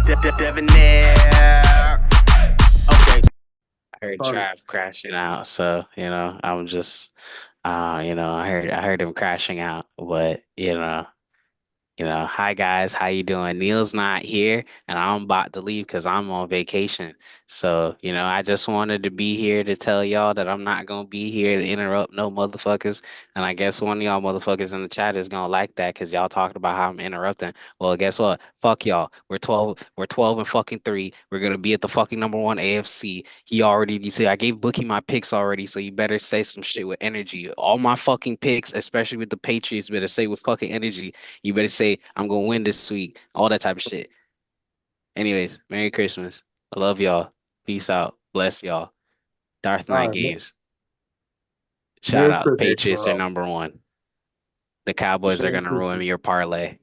Debonair. Okay. I heard Sorry. Trav crashing out, so I'm just I heard him crashing out, but hi guys, how you doing? Neil's not here, and I'm about to leave because I'm on vacation. So, I just wanted to be here to tell y'all that I'm not gonna be here to interrupt no motherfuckers. And I guess one of y'all motherfuckers in the chat is gonna like that because y'all talking about how I'm interrupting. Well, guess what? Fuck y'all. We're 12 and fucking 3. We're gonna be at the fucking number one AFC. You see, I gave Bookie my picks already, so you better say some shit with energy. All my fucking picks, especially with the Patriots, better say with fucking energy. You better say, I'm gonna win this week. All that type of shit. Anyways, Merry Christmas. I love y'all. Peace out. Bless y'all. Darth All Knight right. Games. Shout Merry out. Christmas, Patriots are bro. number one. The Cowboys are Merry gonna ruin Christmas. your parlay.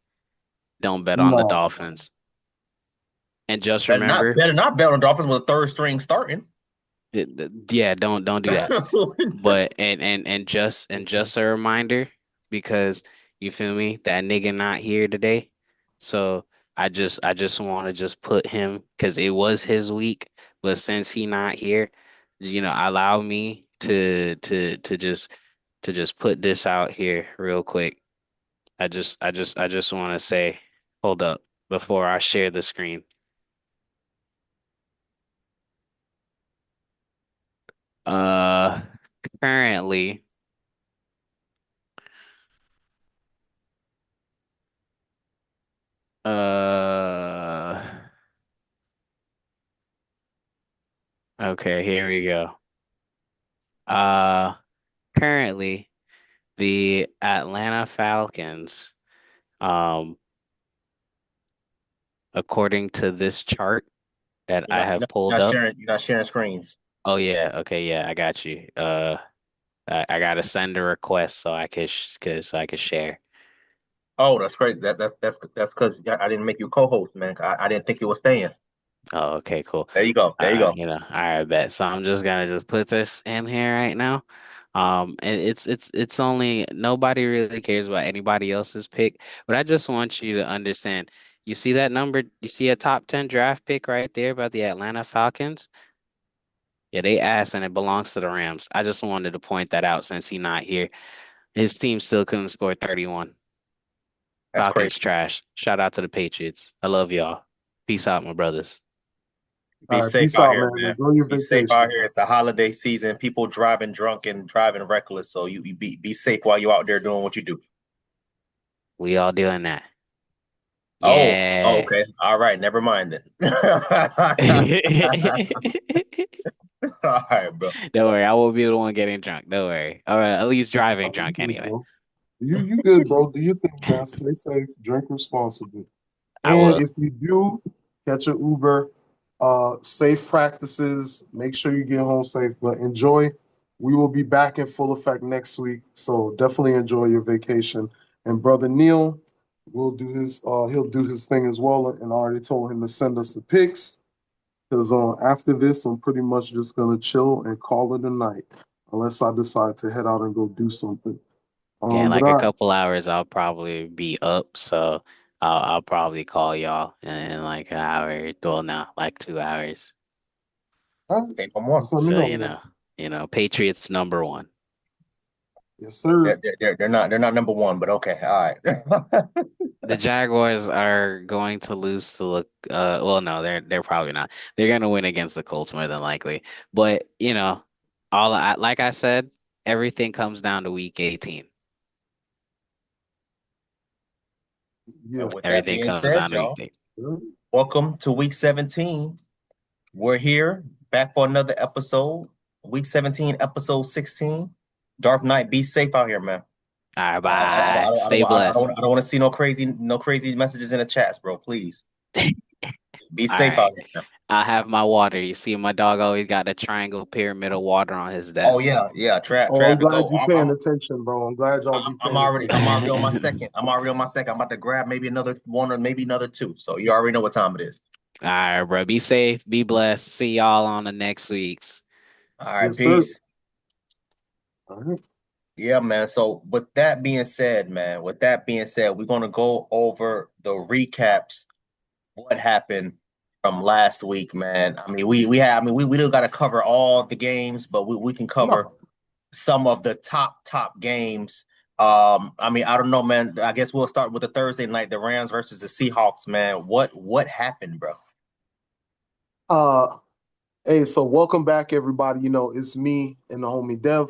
Don't bet on the No. Dolphins. And just Better not remember, better not bet on Dolphins with a third string starting. yeah, don't do that. But and just a reminder, because you feel me, that nigga not here today. So I just want to just put him because it was his week, but since he not here, allow me to just put this out here real quick. I just want to say, hold up, before I share the screen. Uh, currently, uh, okay, here we go. Uh, currently, the Atlanta Falcons, um, according to this chart that You're I not you're have not, pulled you're not up. sharing you're not sharing screens. Oh yeah, okay, yeah, I got you. I gotta send a request so I could share. Oh, that's crazy. That's because I didn't make you co-host, man. I didn't think you were staying. Oh, okay, cool. There you go. There you go. All right, bet. So I'm just gonna just put this in here right now. And it's only nobody really cares about anybody else's pick, but I just want you to understand. You see that number? You see a top 10 draft pick right there by the Atlanta Falcons? Yeah, they asked, and it belongs to the Rams. I just wanted to point that out since he's not here. His team still couldn't score 31. That's Falcons crazy. trash. Shout out to the Patriots. I love y'all. Peace out, my brothers. Be All right. safe Peace out out, here, man. man. Enjoy your Be safe out vacation, here. man. It's the holiday season. People driving drunk and driving reckless. So you be safe while you out there doing what you do. We all doing that. Oh, Yeah. okay. All right. Never mind then. All right, bro. Don't worry, I won't be the one getting drunk. Don't worry. All right, at least driving You drunk good, anyway. bro. You good, bro. Do your thing, man. Stay safe. Drink responsibly. I And will. if you do catch an Uber, safe practices. Make sure you get home safe. But enjoy. We will be back in full effect next week. So definitely enjoy your vacation. And brother Neil will do his he'll do his thing as well. And I already told him to send us the pics. Because after this, I'm pretty much just gonna chill and call it a night, unless I decide to head out and go do something. Yeah, in But like all a right, couple hours, I'll probably be up, so I'll probably call y'all in like an hour. Well, no, like 2 hours. all right. Okay, no more. Just let me So know, man. Patriots number one. Yes, sir. They're not number one, but okay. All right. The Jaguars are going to lose to look. Well, no, they're probably not. They're gonna win against the Colts more than likely. But like I said, everything comes down to week 18. Yeah. And with that Everything being comes down said, to week y'all, 18. welcome to week 17. We're here back for another episode. Week 17, episode 16. Darth Knight, be safe out here, man. All right, I bye. don't I don't Stay want I blessed. don't I don't want to see no crazy messages in the chats, bro. Please be All safe out right. here, man. I have my water. You see, my dog always got the triangle pyramid of water on his Oh desk. yeah, yeah. Oh, I'm Trav to glad go. you're paying attention, bro. I'm glad y'all be I'm paying already attention. on my second. I'm already on my second. I'm about to grab maybe another one or maybe another two. So you already know what time it is. All right, bro. Be safe. Be blessed. See y'all on the next weeks. All right, Yes, sir. peace. All right. Yeah, man. So with that being said, man, with that being said, we're gonna go over the recaps, what happened from last week, man. I mean, we don't got to cover all the games, but we can cover No. some of the top games. I mean, I don't know, man. I guess we'll start with the Thursday night, the Rams versus the Seahawks, man. What happened, bro? Hey, so welcome back, everybody. You know, it's me and the homie Dev.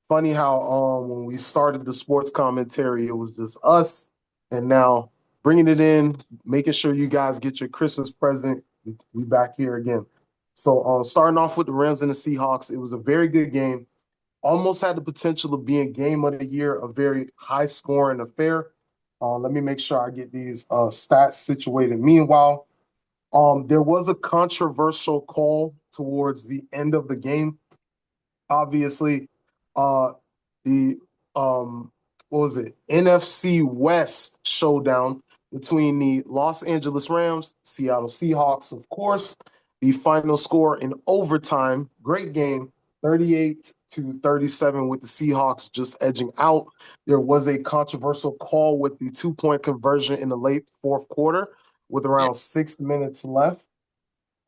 Funny how when we started the sports commentary, it was just us, and now bringing it in, making sure you guys get your Christmas present. We back here again. So starting off with the Rams and the Seahawks, it was a very good game. Almost had the potential of being game of the year, a very high scoring affair. Let me make sure I get these stats situated. Meanwhile, there was a controversial call towards the end of the game. Obviously, the what was it? NFC West showdown between the Los Angeles Rams, Seattle Seahawks, of course. The final score in overtime, great game, 38-37 with the Seahawks just edging out. There was a controversial call with the 2-point conversion in the late fourth quarter with around 6 minutes left.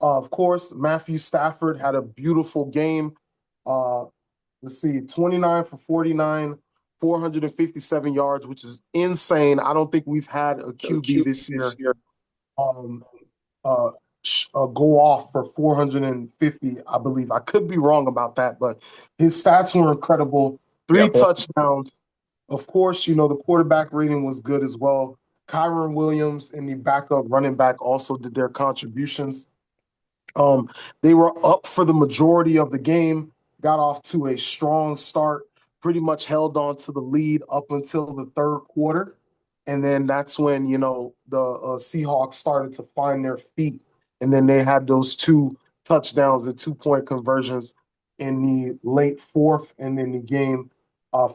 Of course, Matthew Stafford had a beautiful game. Let's see, 29 for 49, 457 yards, which is insane. I don't think we've had a QB this year um, go off for 450, I believe. I could be wrong about that, but his stats were incredible. 3 touchdowns. Of course, you know, the quarterback rating was good as well. Kyron Williams and the backup running back also did their contributions. They were up for the majority of the game, got off to a strong start, pretty much held on to the lead up until the third quarter. And then that's when, you know, the Seahawks started to find their feet. And then they had those 2 touchdowns and 2-point conversions in the late fourth, and then the game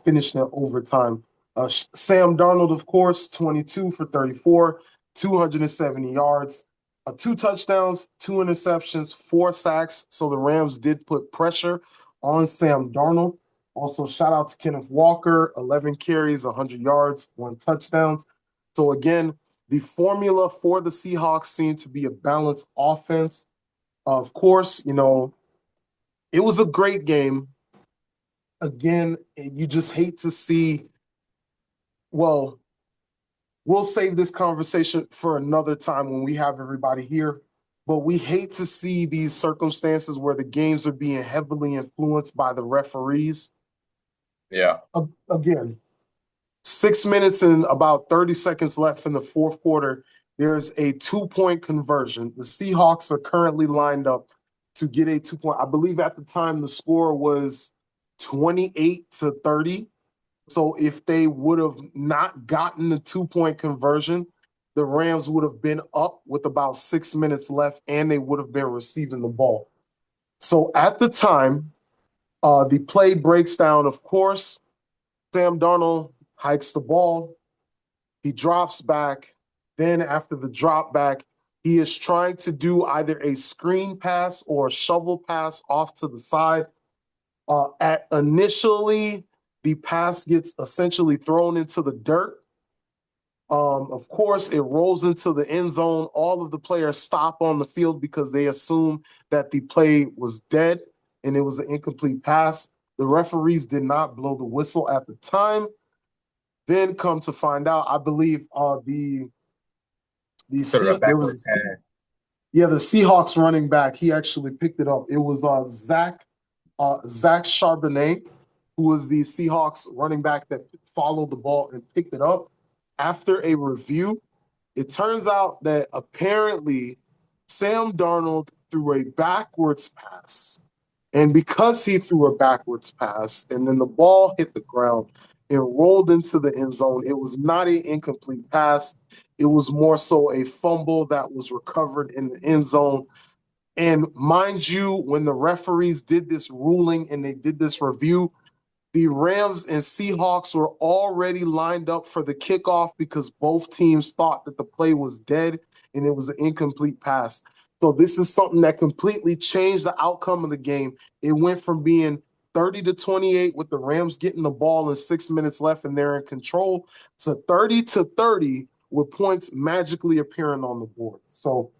finished in overtime. Sam Darnold, of course, 22 for 34, 270 yards. 2 touchdowns, 2 interceptions, 4 sacks. So the Rams did put pressure on Sam Darnold. Also, shout out to Kenneth Walker, 11 carries, 100 yards, 1 touchdown. So again, the formula for the Seahawks seemed to be a balanced offense. Of course, you know, it was a great game. Again, you just hate to see, well, we'll save this conversation for another time when we have everybody here. But we hate to see these circumstances where the games are being heavily influenced by the referees. Yeah. Again, 6 minutes and about 30 seconds left in the fourth quarter. There's a 2-point conversion. The Seahawks are currently lined up to get a 2-point. I believe at the time the score was 28-30. So if they would have not gotten the 2-point conversion, the Rams would have been up with about 6 minutes left, and they would have been receiving the ball. So at the time, the play breaks down, of course. Sam Darnold hikes the ball. He drops back. Then after the drop back, he is trying to do either a screen pass or a shovel pass off to the side. Initially, the pass gets essentially thrown into the dirt. Of course, it rolls into the end zone. All of the players stop on the field because they assume that the play was dead and it was an incomplete pass. The referees did not blow the whistle at the time. Then come to find out, I believe the Seahawks running back, he actually picked it up. It was Zach Charbonnet, who was the Seahawks running back that followed the ball and picked it up. After a review, it turns out that apparently Sam Darnold threw a backwards pass. And because he threw a backwards pass and then the ball hit the ground and rolled into the end zone, it was not an incomplete pass. It was more so a fumble that was recovered in the end zone. And mind you, when the referees did this ruling and they did this review, the Rams and Seahawks were already lined up for the kickoff because both teams thought that the play was dead and it was an incomplete pass. So this is something that completely changed the outcome of the game. It went from being 30-28 with the Rams getting the ball in 6 minutes left and they're in control to 30-30 with points magically appearing on the board. So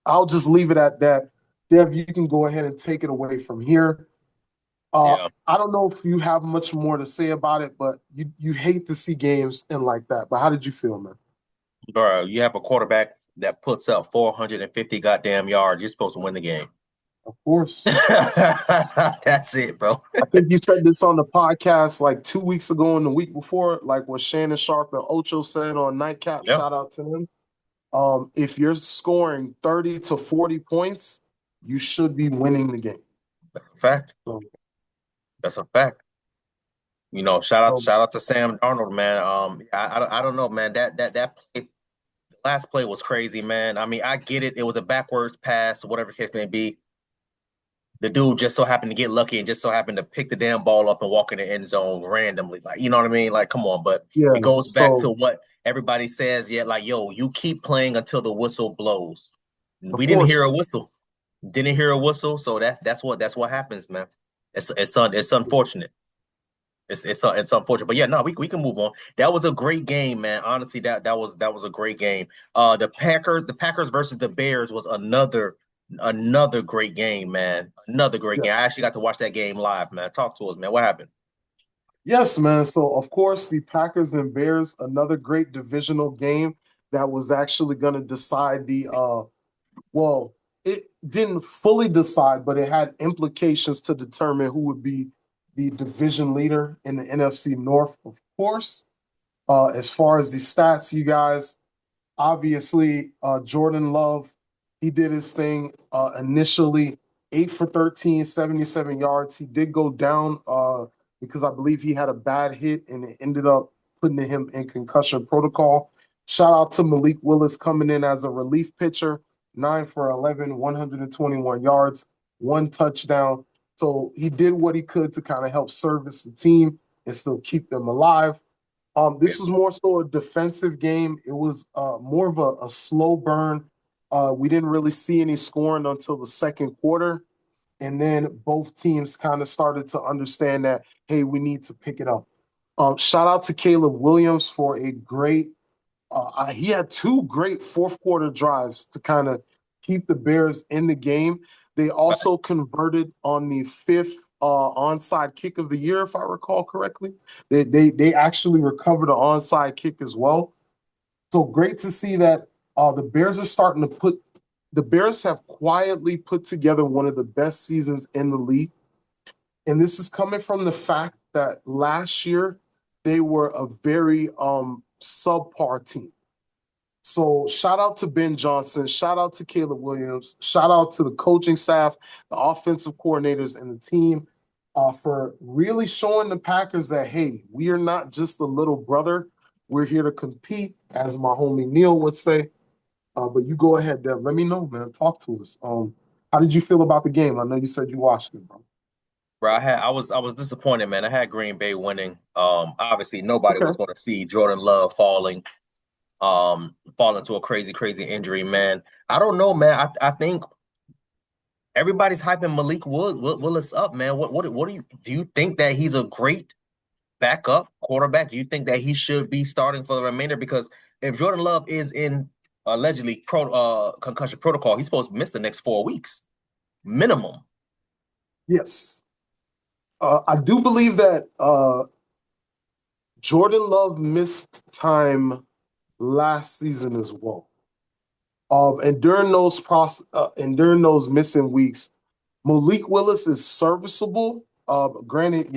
I'll just leave it at that. Dev, you can go ahead and take it away from here. Yeah, I don't know if you have much more to say about it, but you hate to see games end like that. But how did you feel, man? bro, you have a quarterback that puts up 450 goddamn yards. You're supposed to win the game. Of course. That's it, bro. I think you said this on the podcast like 2 weeks ago and the week before, like what Shannon Sharp and Ocho said on Nightcap. Yep, Shout out to them. If you're scoring 30 to 40 points, you should be winning the game. that's a fact. So, That's a fact. You know, so shout out to Sam Darnold, man. I don't know, man. That play, the last play was crazy, man. I mean, I get it. It was a backwards pass, or whatever the case may be. The dude just so happened to get lucky and just so happened to pick the damn ball up and walk in the end zone randomly. Like, you know what I mean? Like, come on. But yeah, it goes back to so what everybody says. Yeah, like, yo, you keep playing until the whistle blows. of We didn't course, hear a whistle. Didn't hear a whistle. So that's what happens, man. It's unfortunate. It's unfortunate, but yeah, no, we can move on. That was a great game, man. Honestly, that was a great game. The Packers versus the Bears was another great game, man. Another great yeah. game. I actually got to watch that game live, man. Talk to us, man. What happened? Yes, man. So of course, the Packers and Bears, another great divisional game that was actually going to decide the well, it didn't fully decide, but it had implications to determine who would be the division leader in the NFC North, of course. As far as the stats, you guys, obviously, Jordan Love, he did his thing initially, 8 for 13, 77 yards. He did go down because I believe he had a bad hit and it ended up putting him in concussion protocol. Shout out to Malik Willis coming in as a relief pitcher, 9 for 11, 121 yards, one touchdown. So he did what he could to kind of help service the team and still keep them alive. Yeah. This was more so a defensive game. It was more of a slow burn. We didn't really see any scoring until the second quarter. And then both teams kind of started to understand that, hey, we need to pick it up. Shout out to Caleb Williams for a great, he had two great fourth quarter drives to kind of keep the Bears in the game. They also converted on the fifth onside kick of the year, if I recall correctly. They actually recovered an onside kick as well. So great to see that the Bears are starting to the Bears have quietly put together one of the best seasons in the league. And this is coming from the fact that last year they were a very subpar team. So shout out to Ben Johnson, shout out to Caleb Williams, shout out to the coaching staff, the offensive coordinators, and the team for really showing the Packers that, hey, we are not just a little brother. We're here to compete, as my homie Neil would say. But you go ahead, Dev. Let me know, man. Talk to us. How did you feel about the game? I know you said you watched it, bro. Bro, I was disappointed, man. I had Green Bay winning. Obviously nobody Okay. was going to see Jordan Love fall into a crazy injury, man. I don't know, man. I think everybody's hyping Willis up, man. What do you think that he's a great backup quarterback? Do you think that he should be starting for the remainder? Because if Jordan Love is in allegedly concussion protocol, he's supposed to miss the next 4 weeks minimum. Yes. I do believe that Jordan Love missed time last season as well. And during those missing weeks, Malik Willis is serviceable. Granted,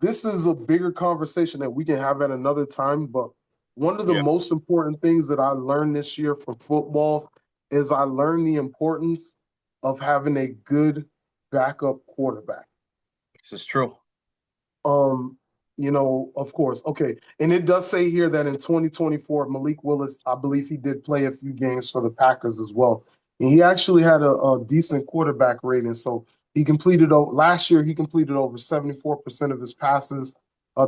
this is a bigger conversation that we can have at another time. But one of the Yeah, most important things that I learned this year from football is I learned the importance of having a good backup quarterback. this is true. Um, of course. Okay. And it does say here that in 2024, Malik Willis, I believe he did play a few games for the Packers as well. And he actually had a decent quarterback rating. So last year, he completed over 74% of his passes,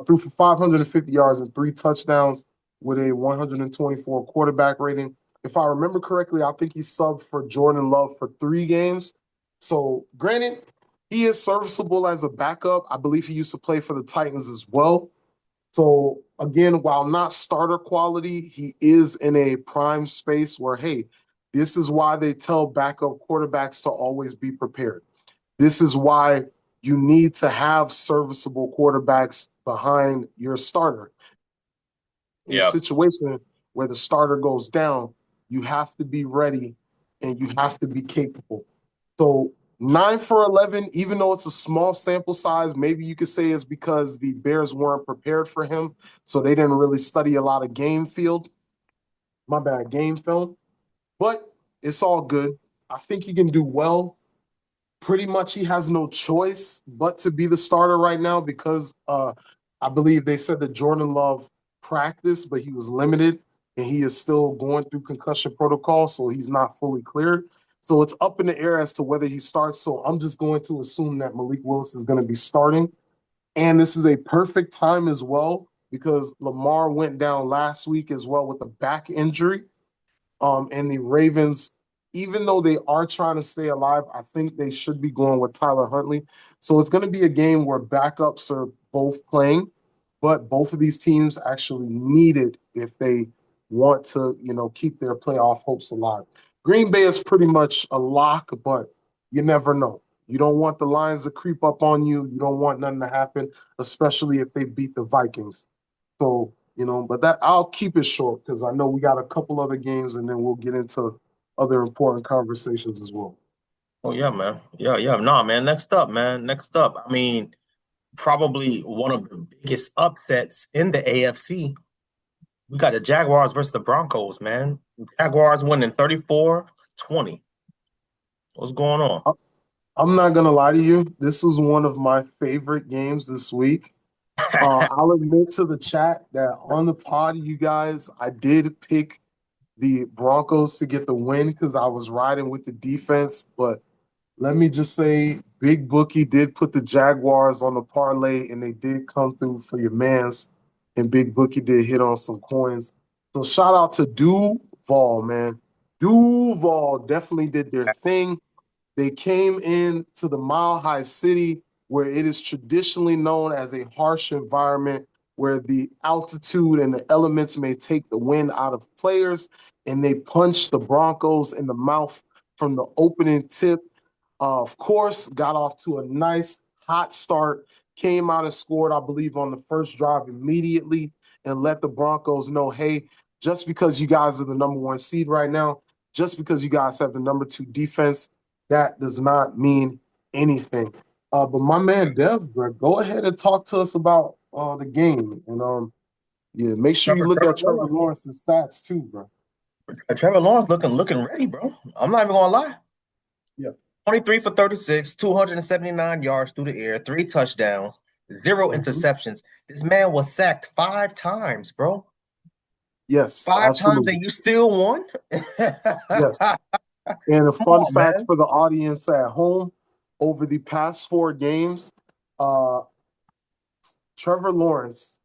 threw for 550 yards and 3 touchdowns with a 124 quarterback rating. If I remember correctly, I think he subbed for Jordan Love for 3 games. So, granted, he is serviceable as a backup. I believe he used to play for the Titans as well. So again, while not starter quality, he is in a prime space where, hey, This is why they tell backup quarterbacks to always be prepared. This is why you need to have serviceable quarterbacks behind your starter. In a situation where the starter goes down, you have to be ready and you have to be capable. So 9 for 11, even though it's a small sample size, maybe you could say it's because the Bears weren't prepared for him, so they didn't really study a lot of game film. But it's all good. I think he can do well. Pretty much he has no choice but to be the starter right now because I believe they said that Jordan Love practiced, but he was limited and he is still going through concussion protocol, so he's not fully cleared. So it's up in the air as to whether he starts. So I'm just going to assume that Malik Willis is going to be starting. And this is a perfect time as well because Lamar went down last week as well with a back injury. And the Ravens, even though they are trying to stay alive, I think they should be going with Tyler Huntley. So it's going to be a game where backups are both playing, but both of these teams actually need it if they want to, keep their playoff hopes alive. Green Bay is pretty much a lock, but you never know. You don't want the Lions to creep up on you. You don't want nothing to happen, especially if they beat the Vikings. So, but that I'll keep it short because I know we got a couple other games and then we'll get into other important conversations as well. Oh yeah, man. Yeah, yeah. Nah, man. Next up, man. Next up. I mean, probably one of the biggest upsets in the AFC. We got the Jaguars versus the Broncos, man. Jaguars winning 34-20. What's going on? I'm not gonna lie to you. This was one of my favorite games this week. I'll admit to the chat that on the pod, you guys, I did pick the Broncos to get the win because I was riding with the defense. But let me just say, Big Bookie did put the Jaguars on the parlay, and they did come through for your mans. And Big Bookie did hit on some coins. So shout out to Duval, man. Duval definitely did their thing. They came in to the Mile High City, where it is traditionally known as a harsh environment where the altitude and the elements may take the wind out of players, and they punched the Broncos in the mouth from the opening tip. Of course, got off to a nice hot start, came out and scored, I believe, on the first drive immediately, and let the Broncos know, hey, just because you guys are the number one seed right now, just because you guys have the number two defense, that does not mean anything. But my man Dev, bro, go ahead and talk to us about the game. And yeah, make sure you look at Trevor Lawrence's stats too, bro. Trevor Lawrence looking ready, bro. I'm not even gonna lie. Yeah. 23 for 36, 279 yards through the air, 3 touchdowns, 0 interceptions. This man was sacked 5 times, bro. Yes, 5 times absolutely. and you still won? Yes. And a Come fun on, fact man. for the audience at home, over the past 4 games, uh, Trevor Lawrence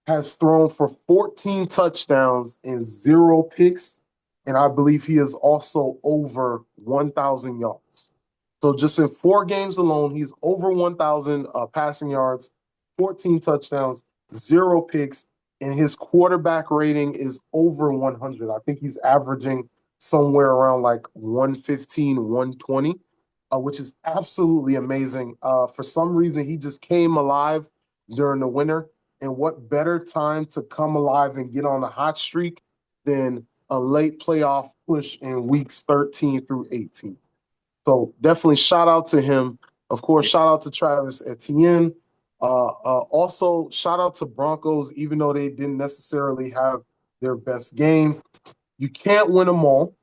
has thrown for 14 touchdowns and 0 picks. And I believe he is also over 1,000 yards. So just in 4 games alone, he's over 1,000 passing yards, 14 touchdowns, 0 picks, and his quarterback rating is over 100. I think he's averaging somewhere around like 115, 120, which is absolutely amazing. For some reason, he just came alive during the winter. And what better time to come alive and get on a hot streak than a late playoff push in weeks 13 through 18? So definitely shout out to him. Of course, shout out to Travis Etienne. Also, shout out to Broncos, even though they didn't necessarily have their best game. You can't win them all,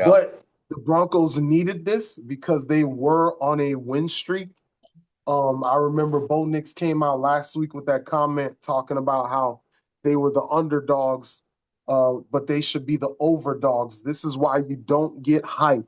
but the Broncos needed this because they were on a win streak. I remember Bo Nix came out last week with that comment talking about how they were the underdogs, but they should be the overdogs. This is why you don't get hyped.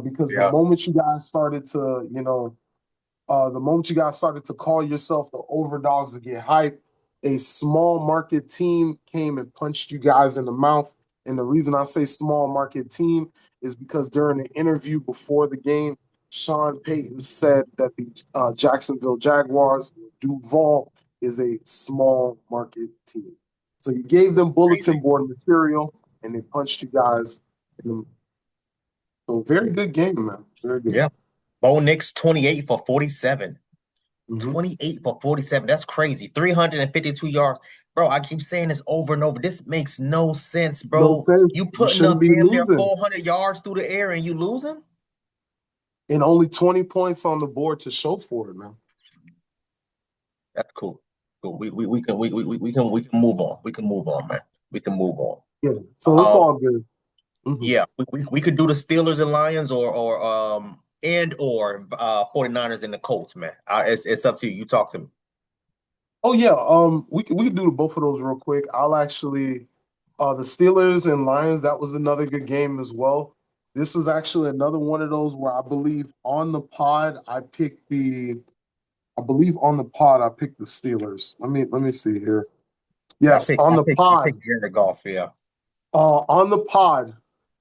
Because the moment you guys started to, the moment you guys started to call yourself the overdogs to get hyped, a small market team came and punched you guys in the mouth. And the reason I say small market team is because during the interview before the game, Sean Payton said that the Jacksonville Jaguars, Duval, is a small market team. So you gave them bulletin board material and they punched you guys So very good game, man. Very good. Yeah. Bo Nix 28 for 47. Mm-hmm. 28 for 47. That's crazy. 352 yards. Bro, I keep saying this over and over. This makes no sense, No bro. sense. You You putting shouldn't up be damn near losing. 400 yards through the air and you losing? And only 20 points on the board to show for it, man. That's cool. Cool. We can move on. We can move on, man. We can move on. Yeah. So it's Um, all good. Mm-hmm. yeah, we could do the Steelers and Lions or 49ers and the Colts, man. It's up to you. You talk to me. Oh yeah. We can do both of those real quick. I'll actually the Steelers and Lions, that was another good game as well. This is actually another one of those where I believe on the pod I picked the Steelers. Let me see here. Yeah, Yes, on the I pod. picked Jared Goff, yeah. On the pod,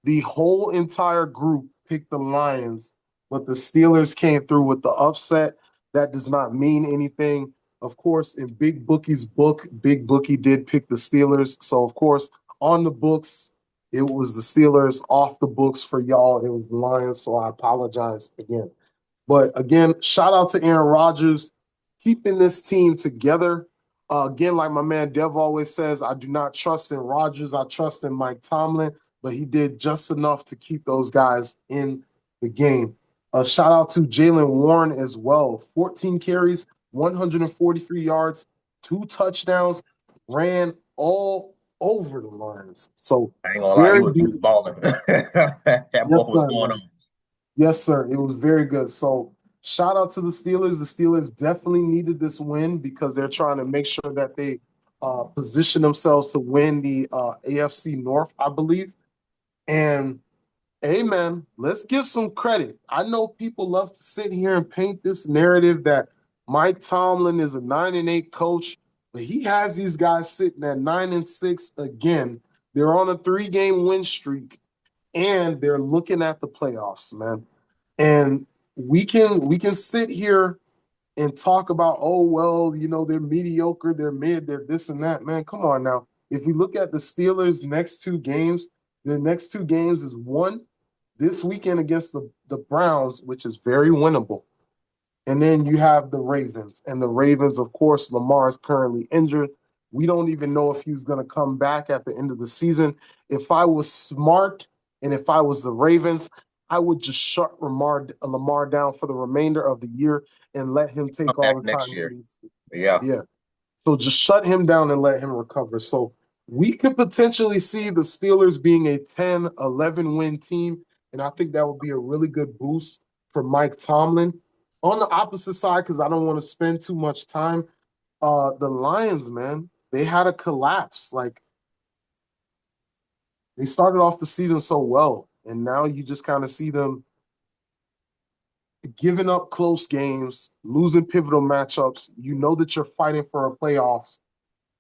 the whole entire group picked the Lions, but the Steelers came through with the upset. That does not mean anything. Of course, in Big Bookie's book, Big Bookie did pick the Steelers. So, of course, on the books, it was the Steelers. Off the books for y'all, it was the Lions. So I apologize again. But again, shout out to Aaron Rodgers keeping this team together. Again, like my man Dev always says, I do not trust in Rodgers. I trust in Mike Tomlin, but he did just enough to keep those guys in the game. Shout out to Jalen Warren as well. 14 carries, 143 yards, 2 touchdowns, ran all over the Lions. So I ain't gonna lie, he very was good. balling. That boy Yes, was sir, going man. on. Yes, sir. It was very good. So shout out to the Steelers. The Steelers definitely needed this win because they're trying to make sure that they position themselves to win the AFC North, I believe. And hey, man, let's give some credit. I know people love to sit here and paint this narrative that Mike Tomlin is a 9-8 coach, but he has these guys sitting at 9-6 again. They're on a 3-game win streak, and they're looking at the playoffs, man. And we can sit here and talk about, oh well, they're mediocre, they're mid, they're this and that. Man, come on now. If we look at the Steelers' next 2 games, their next 2 games is one this weekend against the Browns, which is very winnable. And then you have the Ravens. And the Ravens, of course, Lamar is currently injured. We don't even know if he's going to come back at the end of the season. If I was smart and if I was the Ravens, I would just shut Lamar down for the remainder of the year and let him Come take all back the next time he year. needs to. Yeah. Yeah. So just shut him down and let him recover. So we could potentially see the Steelers being a 10, 11 win team. And I think that would be a really good boost for Mike Tomlin. On the opposite side, because I don't want to spend too much time, the Lions, man, they had a collapse. Like they started off the season so well, and now you just kind of see them giving up close games, losing pivotal matchups. You know that you're fighting for a playoffs.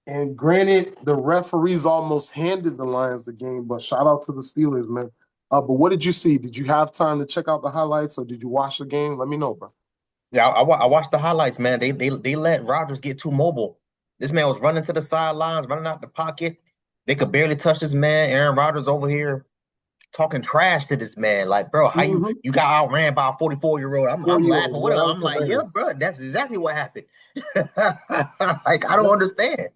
And granted, the referees almost handed the Lions the game, but shout out to the Steelers, man. But what did you see? Did you have time to check out the highlights, or did you watch the game? Let me know, bro. Yeah, I watched the highlights, man. They let Rodgers get too mobile. This man was running to the sidelines, running out the pocket. They could barely touch this man. Aaron Rodgers over here talking trash to this man. Like, bro, how you Mm-hmm. you got outran by a 44-year-old? I'm 4 year olds, laughing yeah, with him. that was I'm like, yeah, hilarious. bro, that's exactly what happened. Like, I don't Yep. understand.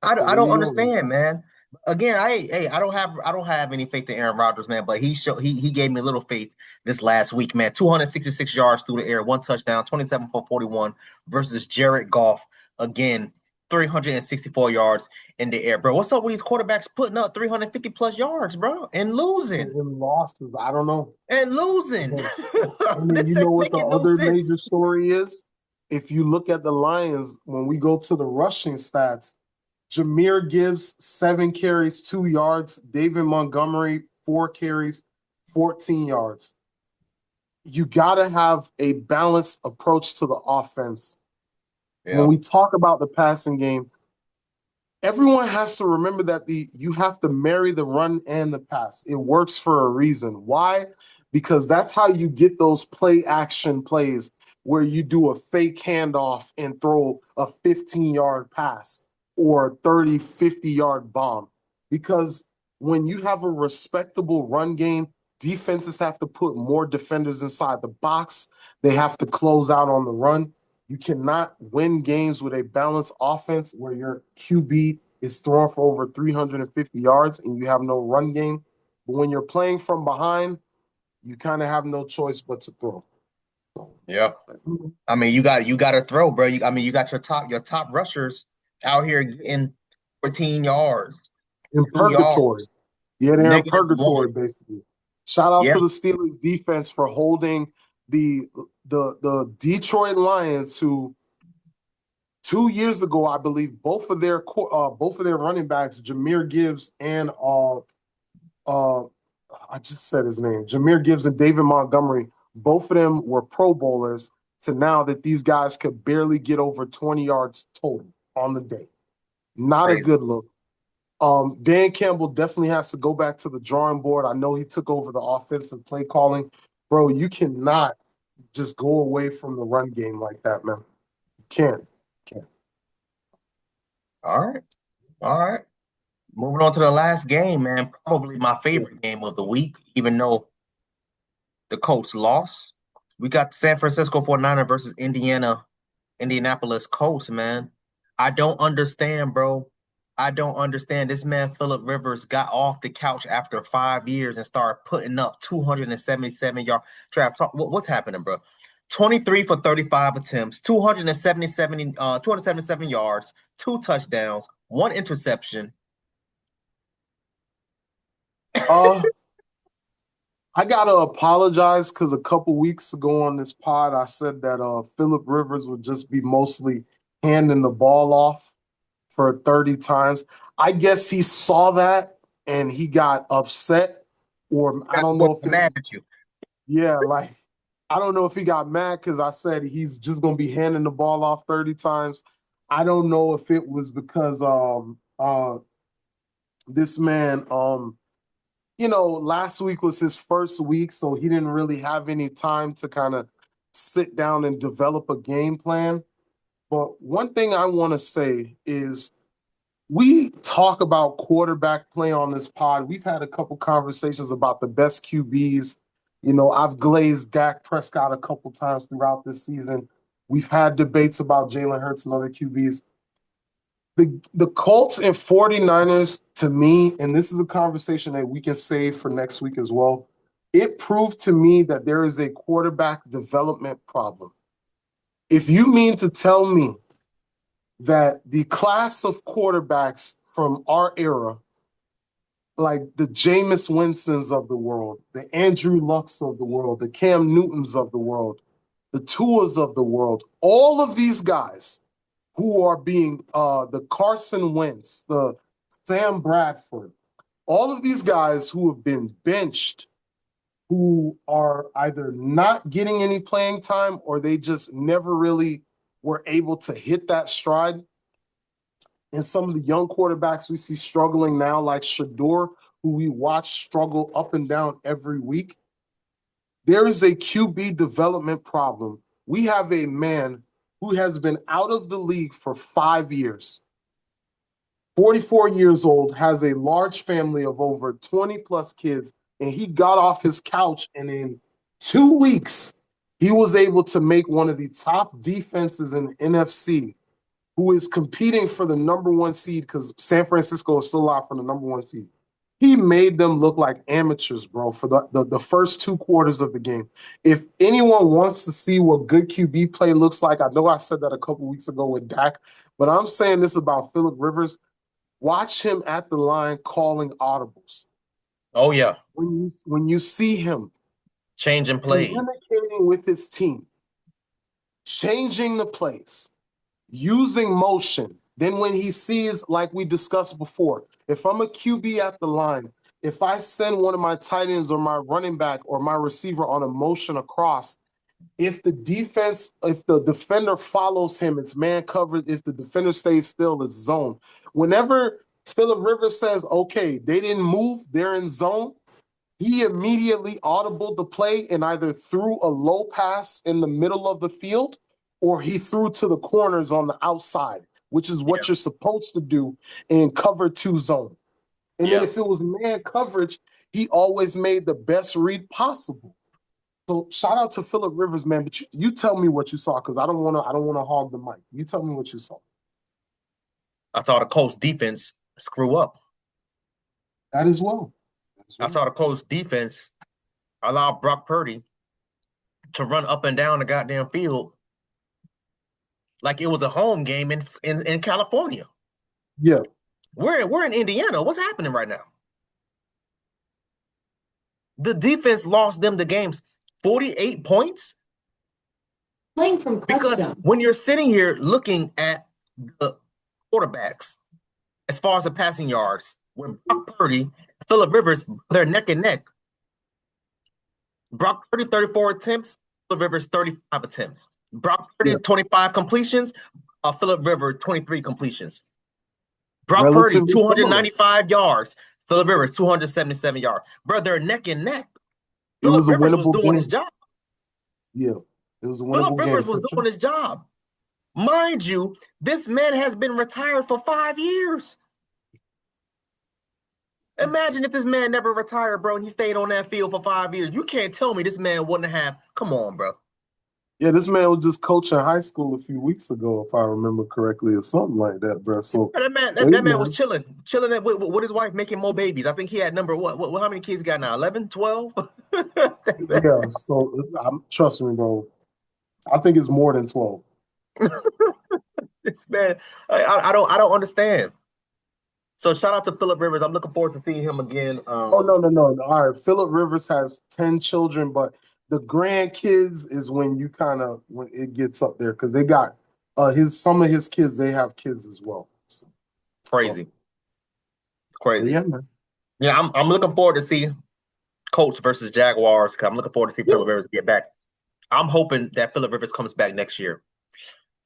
I Four don't year olds. understand, man. Again, I don't have any faith in Aaron Rodgers, man. But he gave me a little faith this last week, man. 266 yards through the air, 1 touchdown, 27 for 41 versus Jared Goff. Again, 364 yards in the air, bro. What's up with these quarterbacks putting up 350 plus yards, bro, and losing In losses, I don't know. and losing? Again. And then you This know ain't what the making no other sense. major story is? If you look at the Lions, when we go to the rushing stats, Jameer Gibbs, 7 carries, 2 yards. David Montgomery, 4 carries, 14 yards. You got to have a balanced approach to the offense. When Yeah, we talk about the passing game, everyone has to remember that you have to marry the run and the pass. It works for a reason. Why? Because that's how you get those play action plays where you do a fake handoff and throw a 15-yard pass or a 30, 50-yard bomb. Because when you have a respectable run game, defenses have to put more defenders inside the box. They have to close out on the run. You cannot win games with a balanced offense where your QB is throwing for over 350 yards and you have no run game. But when you're playing from behind, you kind of have no choice but to throw. Yeah. I mean, you got to throw, bro. You got your top rushers out here getting 14 yards, In 2 purgatory. yards, Yeah, they're in purgatory, -1. basically. Shout out Yeah, to the Steelers defense for holding the Detroit Lions, who 2 years ago, I believe, both of their running backs, Jahmyr Gibbs and I just said his name, Jahmyr Gibbs and David Montgomery, both of them were Pro Bowlers. To now that these guys could barely get over 20 yards total on the day. Not a crazy. good look. Dan Campbell definitely has to go back to the drawing board. I know he took over the offensive play calling. Bro, you cannot just go away from the run game like that, man. You can't. All right. Moving on to the last game, man. Probably my favorite game of the week, even though the Colts lost. We got San Francisco 49ers versus Indianapolis Colts, man. I don't understand, bro. I don't understand. This man, Phillip Rivers, got off the couch after 5 years and started putting up 277 yards. Trav, what's happening, bro? 23 for 35 attempts, 277 yards, 2 touchdowns, 1 interception. Uh, I gotta apologize because a couple weeks ago on this pod, I said that Phillip Rivers would just be mostly handing the ball off for 30 times. I guess he saw that and he got upset, or I don't know if it Mad was, at you. yeah, like I don't know if he got mad because I said he's just gonna be handing the ball off 30 times. I don't know if it was because this man last week was his first week, so he didn't really have any time to kind of sit down and develop a game plan. But one thing I want to say is we talk about quarterback play on this pod. We've had a couple conversations about the best QBs. I've glazed Dak Prescott a couple times throughout this season. We've had debates about Jalen Hurts and other QBs. The Colts and 49ers, to me, and this is a conversation that we can save for next week as well, it proved to me that there is a quarterback development problem. If you mean to tell me that the class of quarterbacks from our era, like the Jameis Winstons of the world, the Andrew Lucks of the world, the Cam Newtons of the world, the Tuas of the world, all of these guys who are being the Carson Wentz, the Sam Bradford, all of these guys who have been benched, who are either not getting any playing time or they just never really were able to hit that stride. And some of the young quarterbacks we see struggling now, like Shador, who we watch struggle up and down every week. There is a QB development problem. We have a man who has been out of the league for 5 years, 44 years old, has a large family of over 20 plus kids, and he got off his couch and in 2 weeks, he was able to make one of the top defenses in the NFC, who is competing for the number one seed because San Francisco is still out for the number one seed. He made them look like amateurs, bro, for the first 2 quarters of the game. If anyone wants to see what good QB play looks like, I know I said that a couple weeks ago with Dak, but I'm saying this about Phillip Rivers. Watch him at the line calling audibles. Oh, yeah. When you see him Changing plays. communicating with his team, changing the plays, using motion. Then when he sees, like we discussed before, if I'm a QB at the line, if I send one of my tight ends or my running back or my receiver on a motion across, if the defender follows him, it's man covered. If the defender stays still, it's zone. Whenever Phillip Rivers says, okay, they didn't move, they're in zone, he immediately audibled the play and either threw a low pass in the middle of the field or he threw to the corners on the outside, which is what you're supposed to do in cover 2 zone. And then Yeah. if it was man coverage, he always made the best read possible. So shout out to Phillip Rivers, man. But you tell me what you saw, because I don't wanna hog the mic. You tell me what you saw. I saw the Colts defense screw up. That as well. I saw the Colts defense allow Brock Purdy to run up and down the goddamn field like it was a home game in California. Yeah. We're in Indiana. What's happening right now? The defense lost them the games 48 points. Playing from clutch Because zone. when you're sitting here looking at the quarterbacks, as far as the passing yards, when Brock Purdy, Phillip Rivers, they're neck and neck. Brock Purdy, 34 attempts, Phillip Rivers, 35 attempts. Brock Purdy, Yeah. 25 completions, Phillip Rivers, 23 completions. Brock Purdy, Relatively similar. 295 yards. Phillip Rivers, 277 yards. Bro, they're neck and neck. It was Phillip a Rivers was winnable doing game. his job. Yeah. It was a Phillip winnable game. Rivers was doing his job. Mind you, this man has been retired for 5 years. Imagine if this man never retired, bro, and he stayed on that field for 5 years. You can't tell me this man wouldn't have. Come on, bro. Yeah, this man was just coaching high school a few weeks ago, if I remember correctly, or something like that, bro. So That man, hey, that man was man. chilling with his wife, making more babies. I think he had number what? How many kids he got now? 11, 12? Yeah, so trust me, bro. I think it's more than 12. This man, I don't understand. So shout out to Phillip Rivers. I'm looking forward to seeing him again. Oh, no. All right. Phillip Rivers has 10 children, but the grandkids is when it gets up there, because they got some of his kids, they have kids as well. So, Crazy. Crazy. yeah, man. Yeah, I'm looking forward to see Colts versus Jaguars. I'm looking forward to see Phillip Rivers get back. I'm hoping that Phillip Rivers comes back next year.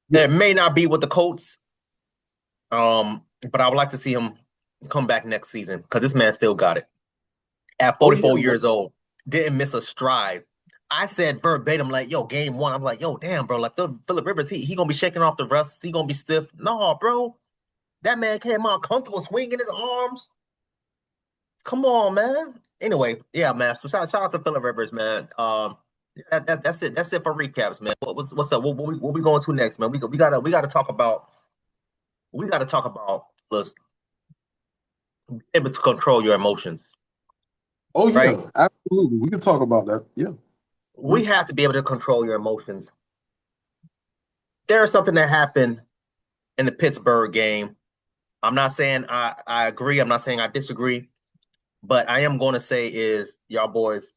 Yeah. It may not be with the Colts, but I would like to see him come back next season because this man still got it. At 44 years old, didn't miss a stride. I said verbatim, like, yo, game one. I'm like, yo, damn, bro. Like, Phillip Rivers, he going to be shaking off the rust. He going to be stiff. No, bro. That man came out comfortable swinging his arms. Come on, man. Anyway, yeah, man. So shout out to Phillip Rivers, man. That's it. That's it for recaps, man. What's up? What we going to next, man? We gotta talk about let's able to control your emotions. Oh yeah, right? Absolutely. We can talk about that. Yeah. We have to be able to control your emotions. There is something that happened in the Pittsburgh game. I'm not saying I agree. I'm not saying I disagree. But I am going to say is, y'all boys,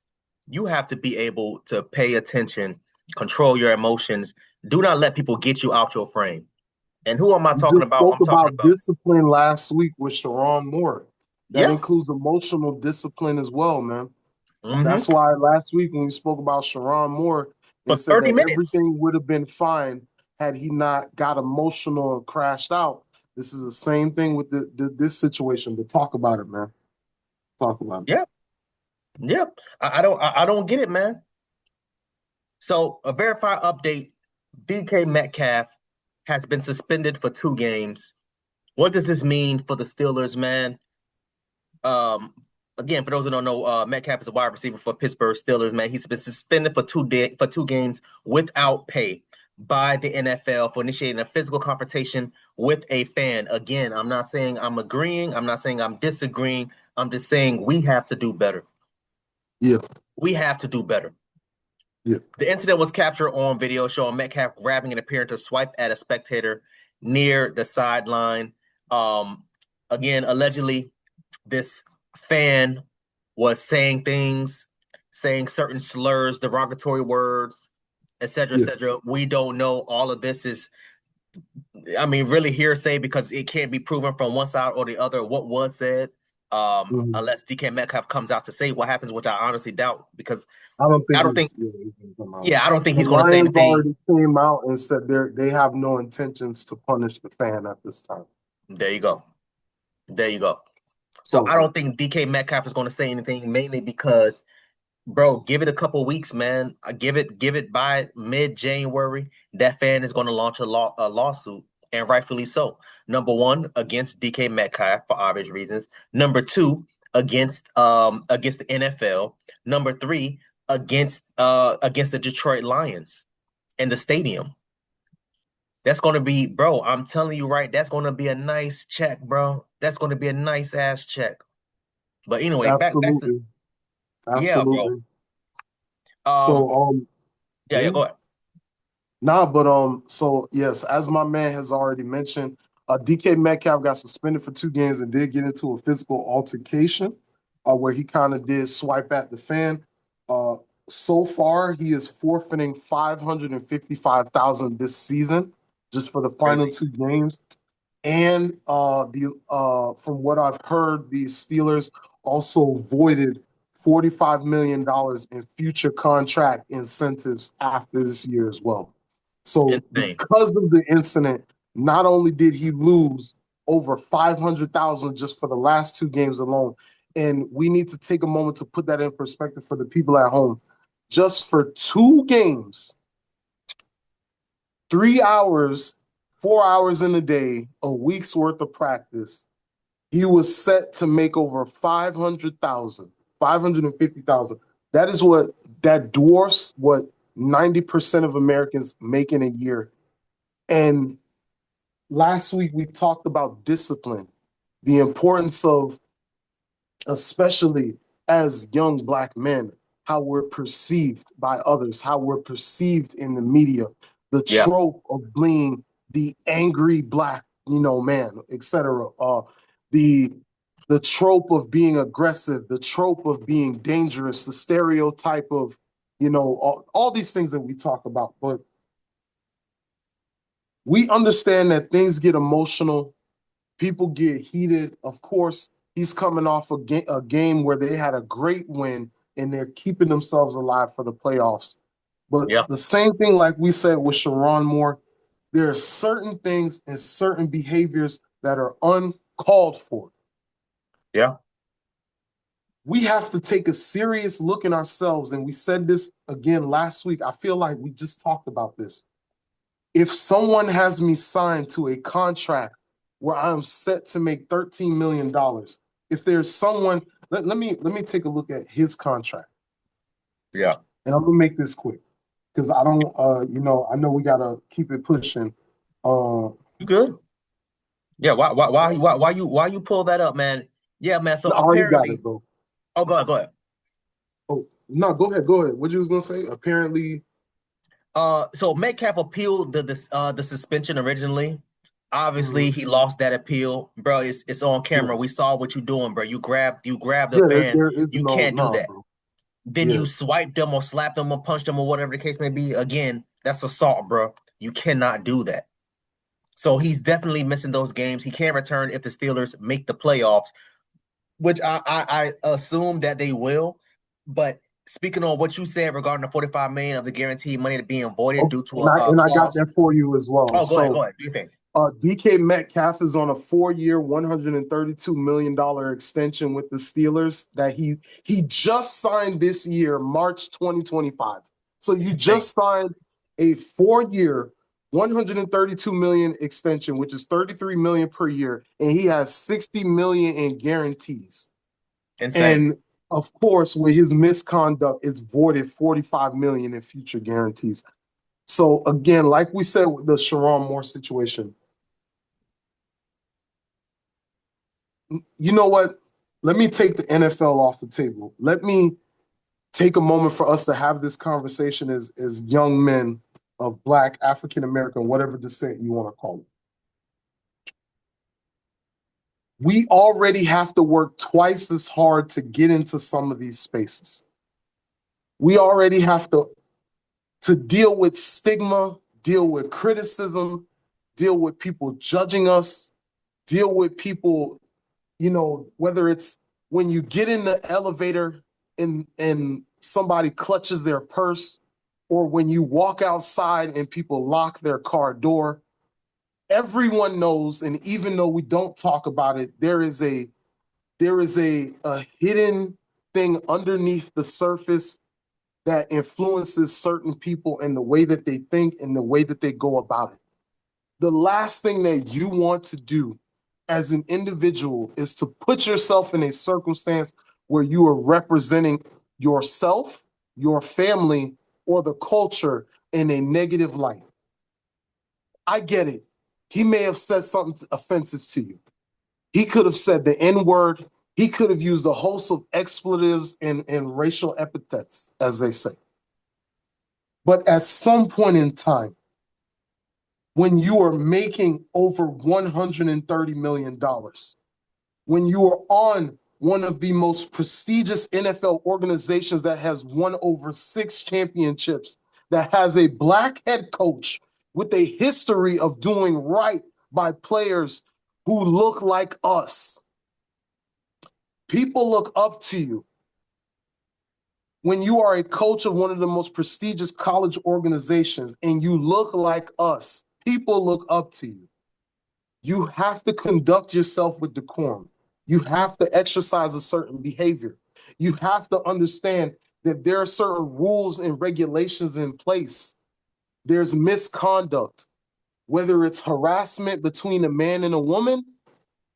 you have to be able to pay attention, control your emotions. Do not let people get you out your frame. And who am I talking about? I'm talking about discipline last week with Sharon Moore. That Yeah. includes emotional discipline as well, man. Mhm. That's why last week when we spoke about Sharon Moore, For it said 30 that minutes. everything would have been fine had he not got emotional and crashed out. This is the same thing with this situation. But talk about it, man. Talk about it. Yeah. I don't get it, man. So a verified update: DK Metcalf has been suspended for 2 games. What does this mean for the Steelers, man? Again, for those who don't know, Metcalf is a wide receiver for Pittsburgh Steelers, man. He's been suspended for 2 games without pay by the NFL for initiating a physical confrontation with a fan. Again, I'm not saying I'm agreeing. I'm not saying I'm disagreeing. I'm just saying we have to do better. Yeah. We have to do better. Yeah. The incident was captured on video showing Metcalf grabbing and appearing to swipe at a spectator near the sideline. Again, allegedly, this fan was saying things, saying certain slurs, derogatory words, etc., etc. We don't know. All of this is, really hearsay because it can't be proven from one side or the other what was said. Unless DK Metcalf comes out to say what happens, which I honestly doubt, because I don't think he's going to say anything. Already came out and said they have no intentions to punish the fan at this time. There you go. So I don't think DK Metcalf is going to say anything, mainly because, bro, give it a couple weeks, man. Give it by mid-January. That fan is going to launch a lawsuit, and rightfully so. Number one, against DK Metcalf for obvious reasons. Number two, against the NFL. Number three, against the Detroit Lions in the stadium. That's gonna be, bro. I'm telling you, right? That's gonna be a nice check, bro. That's gonna be a nice ass check. But anyway, back to Absolutely. yeah, bro. Absolutely. Um, So yeah, yeah. go ahead. Nah, but so yes, as my man has already mentioned, DK Metcalf got suspended for 2 games and did get into a physical altercation, where he kind of did swipe at the fan. Uh, so far, he is forfeiting 555,000 this season just for the final Crazy. 2 games. And the from what I've heard, the Steelers also voided $45 million in future contract incentives after this year as well. So Insane. because of the incident, not only did he lose over 500,000 just for the last 2 games alone, and we need to take a moment to put that in perspective for the people at home. Just for 2 games, 3 hours, 4 hours in a day, a week's worth of practice, he was set to make over 500,000, 550,000. That dwarfs what 90% of Americans make in a year. And last week we talked about discipline, the importance of, especially as young Black men, how we're perceived by others, how we're perceived in the media, the Yeah, trope of being the angry Black, man, etc. The trope of being aggressive, the trope of being dangerous, the stereotype of, all these things that we talk about. But we understand that things get emotional, people get heated. Of course, he's coming off a game where they had a great win and they're keeping themselves alive for the playoffs. But yeah, the same thing, like we said with Sharon Moore, there are certain things and certain behaviors that are uncalled for. yeah, We have to take a serious look in ourselves. And we said this again last week. I feel like we just talked about this. If someone has me signed to a contract where I'm set to make $13 million, if there's someone, let me take a look at his contract. yeah. And I'm gonna make this quick because I don't I know we gotta keep it pushing. You good? Yeah. Why you pull that up, man? Yeah, man. So I already got it, apparently, bro. oh, go ahead, go ahead. Oh no, go ahead. What you was gonna say? Apparently, So Metcalf appealed the suspension originally. Obviously, mhm, he lost that appeal, bro. It's on yeah, camera. We saw what you doing, bro. You grabbed the yeah. fan. There is You no can't do nah, that. bro. Then Yeah, you swiped them or slapped them or punched them or whatever the case may be. Again, that's assault, bro. You cannot do that. So he's definitely missing those games. He can't return if the Steelers make the playoffs, which I assume that they will. But speaking on what you said regarding the 45 million of the guaranteed money being voided oh, due to and a I got clause. that for you as well. Oh, go ahead, go So ahead. Do you think? DK Metcalf is on a 4-year, $132 million extension with the Steelers that he just signed this year, March 2025. So you Insane. just signed a 4-year, 132 million extension, which is 33 million per year, and he has 60 million in guarantees. Insane. And of course, with his misconduct, it's voided 45 million in future guarantees. So again, like we said with the Sharon Moore situation, you know what? Let me take the NFL off the table. Let me take a moment for us to have this conversation as young men of Black, African American, whatever descent you want to call it. We already have to work twice as hard to get into some of these spaces. We already have to deal with stigma, deal with criticism, deal with people judging us, deal with people, whether it's when you get in the elevator and somebody clutches their purse, or when you walk outside and people lock their car door. Everyone knows, and even though we don't talk about it, there is a hidden thing underneath the surface that influences certain people and the way that they think and the way that they go about it. the last thing that you want to do as an individual is to put yourself in a circumstance where you are representing yourself, your family, or the culture in a negative light. I get it. He may have said something offensive to you. He could have said the N-word. He could have used a host of expletives and racial epithets, as they say. But at some point in time, when you are making over $130 million, when you are on one of the most prestigious NFL organizations that has won over 6 championships, that has a black head coach with a history of doing right by players who look like us. People look up to you. When you are a coach of one of the most prestigious college organizations and you look like us, people look up to you. You have to conduct yourself with decorum. You have to exercise a certain behavior. You have to understand that there are certain rules and regulations in place. There's misconduct, whether it's harassment between a man and a woman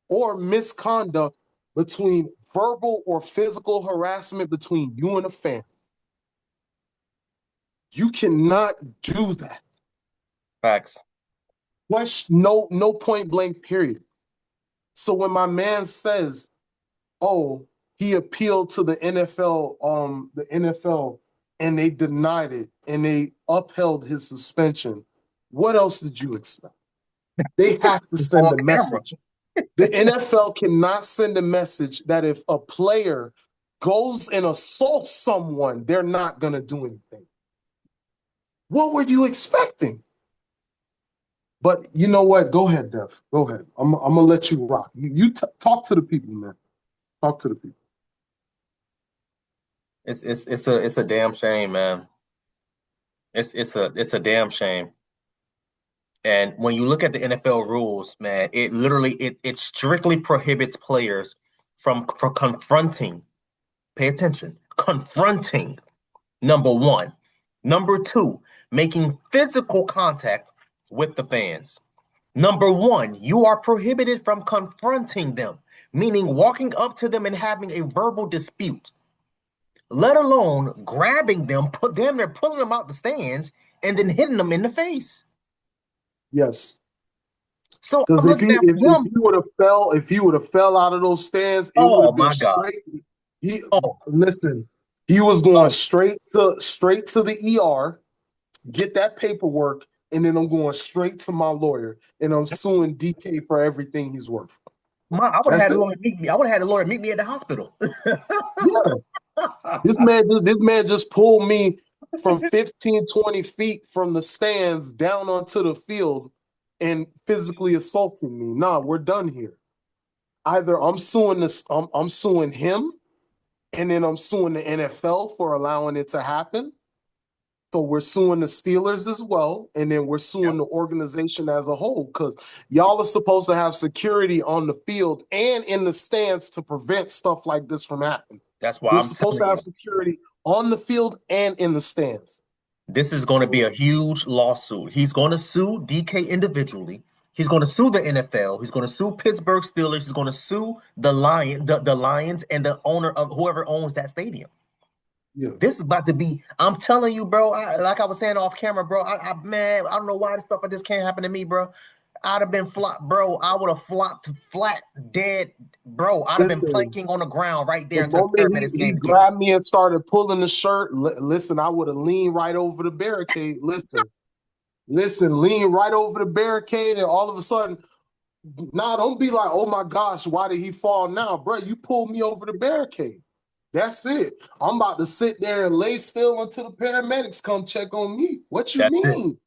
or misconduct between verbal or physical harassment between you and a fan. You cannot do that. Facts. No point blank, period. So when my man says, oh, he appealed to the NFL, and they denied it and they upheld his suspension, what else did you expect? They have to It's send on a camera. message. The NFL cannot send a message that if a player goes and assaults someone, they're not going to do anything. What were you expecting? But you know what? Go ahead, Dev. Go ahead. I'm gonna let you rock. You talk to the people, man. Talk to the people. It's a damn shame, man. It's a damn shame. And when you look at the NFL rules, man, it literally it strictly prohibits players from confronting. Pay attention. Confronting, number one. Number two, making physical contact with the fans. Number one, you are prohibited from confronting them, meaning walking up to them and having a verbal dispute, let alone grabbing them, they're pulling them out the stands and then hitting them in the face. Yes. So Because I'm looking at if him. he would have fell out of those stands, it would Oh have been my God. straight. He Oh, Listen, he was going oh, straight to the ER, get that paperwork, and then I'm going straight to my lawyer and I'm suing DK for everything he's worth. I would have That's had the it. lawyer meet me. I would have had the lawyer meet me at the hospital. Yeah. This man just pulled me from 15, 20 feet from the stands down onto the field and physically assaulting me. Nah, we're done here. Either I'm suing him, and then I'm suing the NFL for allowing it to happen. So we're suing the Steelers as well, and then we're suing the organization as a whole because y'all are supposed to have security on the field and in the stands to prevent stuff like this from happening. That's why They're I'm supposed to telling have you, security on the field and in the stands. this is going to be a huge lawsuit. He's going to sue DK individually. He's going to sue the NFL. He's going to sue Pittsburgh Steelers. He's going to sue the Lions and the owner of whoever owns that stadium. Yeah. This is about to be. I'm telling you, bro. Like I was saying off camera, bro. Man, I don't know why this stuff like this can't happen to me, bro. I'd have been flopped, bro. I would have flopped flat, dead, bro. I'd have been Listen, planking on the ground right there the until the moment paramedics he came to get me. grabbed me and started pulling the shirt, listen, I would have leaned right over the barricade. Listen, lean right over the barricade, and all of a sudden, nah, don't be like, oh my gosh, why did he fall now? Bro, you pulled me over the barricade. That's it. I'm about to sit there and lay still until the paramedics come check on me. What you That's it. mean?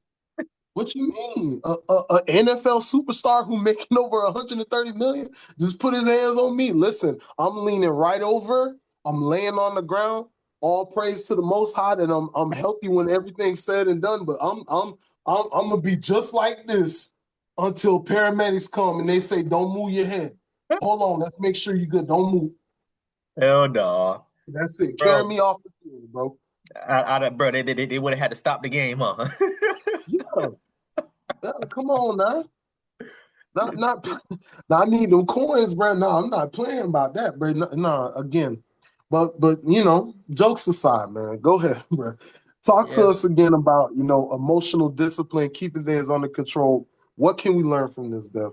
What you mean? A NFL superstar who making over 130 million just put his hands on me. Listen, I'm leaning right over. I'm laying on the ground. All praise to the Most High, and I'm healthy when everything's said and done. But I'm gonna be just like this until paramedics come and they say, "Don't move your head. Hold on, let's make sure you're good. Don't move." Hell no, That's it. Carry bro. me off the field, bro. Bro, they would have had to stop the game, huh? Yeah. Come on now. Not I need them coins, bro. No, I'm not playing about that, bro. No, again. But jokes aside, man. Go ahead, bro. Talk to Yeah, us again about, emotional discipline, keeping things under control. What can we learn from this, Dev?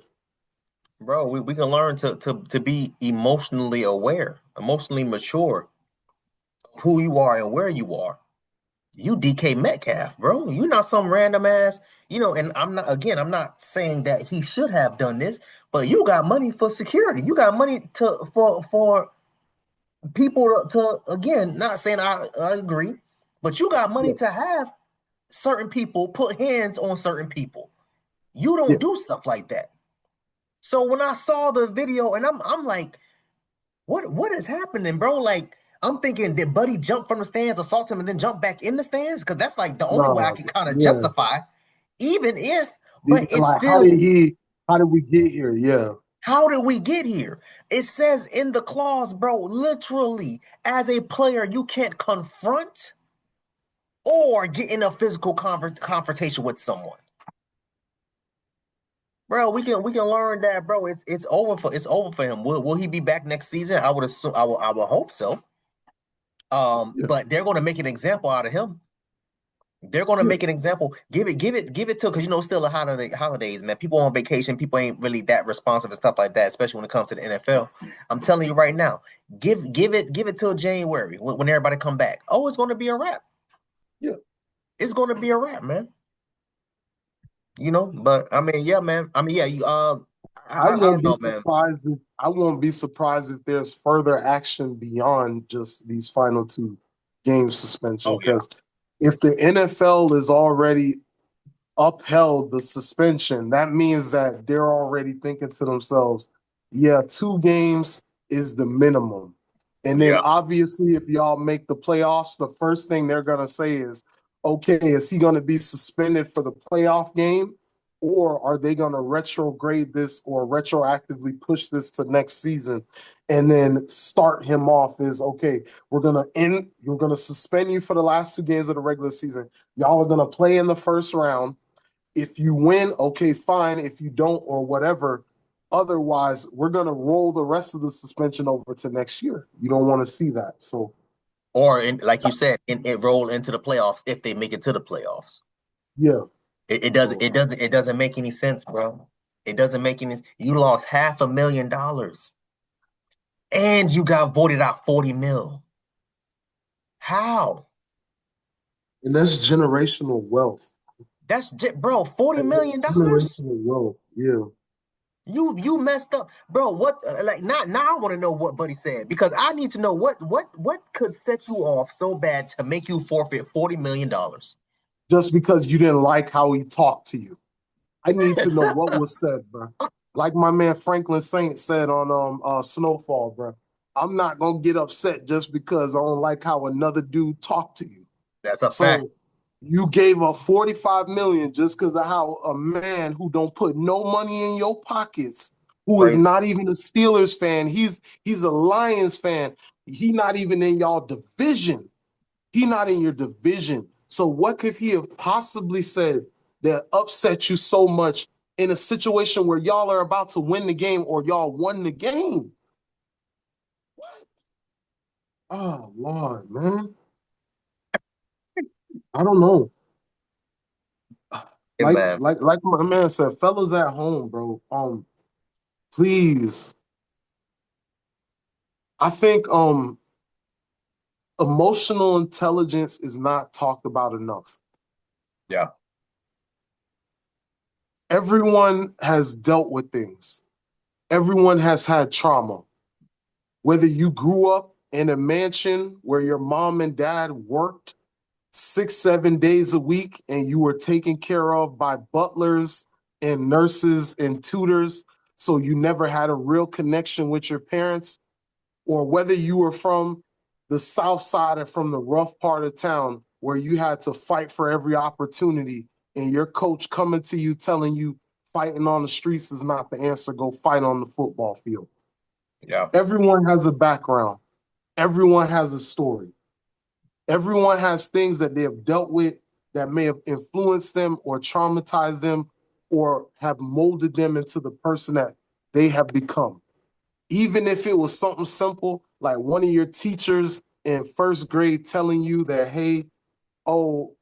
bro, we can learn to be emotionally aware, emotionally mature of who you are and where you are. You DK Metcalf, bro. You not some random ass, and I'm not saying that he should have done this, but you got money for security. You got money for people to again, not saying I agree, but you got money Yeah, to have certain people put hands on certain people. You yeah. don't do stuff like that. So when I saw the video and I'm like, what is happening, bro? Like, I'm thinking, did Buddy jump from the stands, assault him, and then jump back in the stands? Because that's like the only way I No, can kind of yeah. justify, even if, Yeah, but it's like still, how did we get here? Yeah. how did we get here? It says in the clause, bro, literally, as a player, you can't confront or get in a physical confrontation with someone. Bro, we can learn that, bro. It's over for him. Will he be back next season? I would assume I will hope so. Yeah. But they're going to make an example out of him. They're going to Yeah. make an example. Give it to because it's still a holidays, man. People on vacation. People ain't really that responsive and stuff like that, especially when it comes to the NFL. I'm telling you right now, give it till January when everybody come back. Oh, it's going to be a wrap. Yeah. It's going to be a wrap, man. But I mean, yeah, man. I mean, yeah. I don't know, man. I won't be surprised if there's further action beyond just these final two game suspension. Oh yeah, Because if the NFL is already upheld the suspension, that means that they're already thinking to themselves, yeah, 2 games is the minimum. And then yeah. obviously, if y'all make the playoffs, the first thing they're going to say is, okay, is he going to be suspended for the playoff game? Or are they going to retrograde this or retroactively push this to next season and then start him off as, okay, you're going to suspend you for the last 2 games of the regular season. Y'all are going to play in the first round. If you win, okay, fine. If you don't, or whatever, otherwise, we're gonna roll the rest of the suspension over to next year. You don't want to see that. So Or like you said, it roll into the playoffs if they make it to the playoffs. yeah. It doesn't So it doesn't it doesn't make any sense, bro. It doesn't make any. You lost $500,000 and you got voted out 40 mil. How? and that's generational wealth. Bro, $40 That's million. generational wealth. Yeah. You messed up, bro. What like not now? I want to know what Buddy said because I need to know what could set you off so bad to make you forfeit $40 million. Just because you didn't like how he talked to you. I need to know what was said, bro. Like my man Franklin Saint said on Snowfall, bro. I'm not gonna get upset just because I don't like how another dude talked to you. That's a fact. So you gave up 45 million just because of how a man who don't put no money in your pockets, who is Crazy. not even a Steelers fan, he's a Lions fan. He not even in y'all division. He not in your division. So what could he have possibly said that upset you so much in a situation where y'all are about to win the game or y'all won the game? What? Oh Lord, man. I don't know. Hey, Like man. like like my man said, fellas at home, bro. Please. I think emotional intelligence is not talked about enough. Yeah. Everyone has dealt with things. Everyone has had trauma. Whether you grew up in a mansion where your mom and dad worked 6, 7 days a week and you were taken care of by butlers and nurses and tutors, so you never had a real connection with your parents, or whether you were from the South Side and from the rough part of town where you had to fight for every opportunity and your coach coming to you telling you fighting on the streets is not the answer, go fight on the football field. Yeah. Everyone has a background. Everyone has a story. Everyone has things that they have dealt with that may have influenced them or traumatized them or have molded them into the person that they have become. Even if it was something simple, like one of your teachers in first grade telling you that, hey, oh,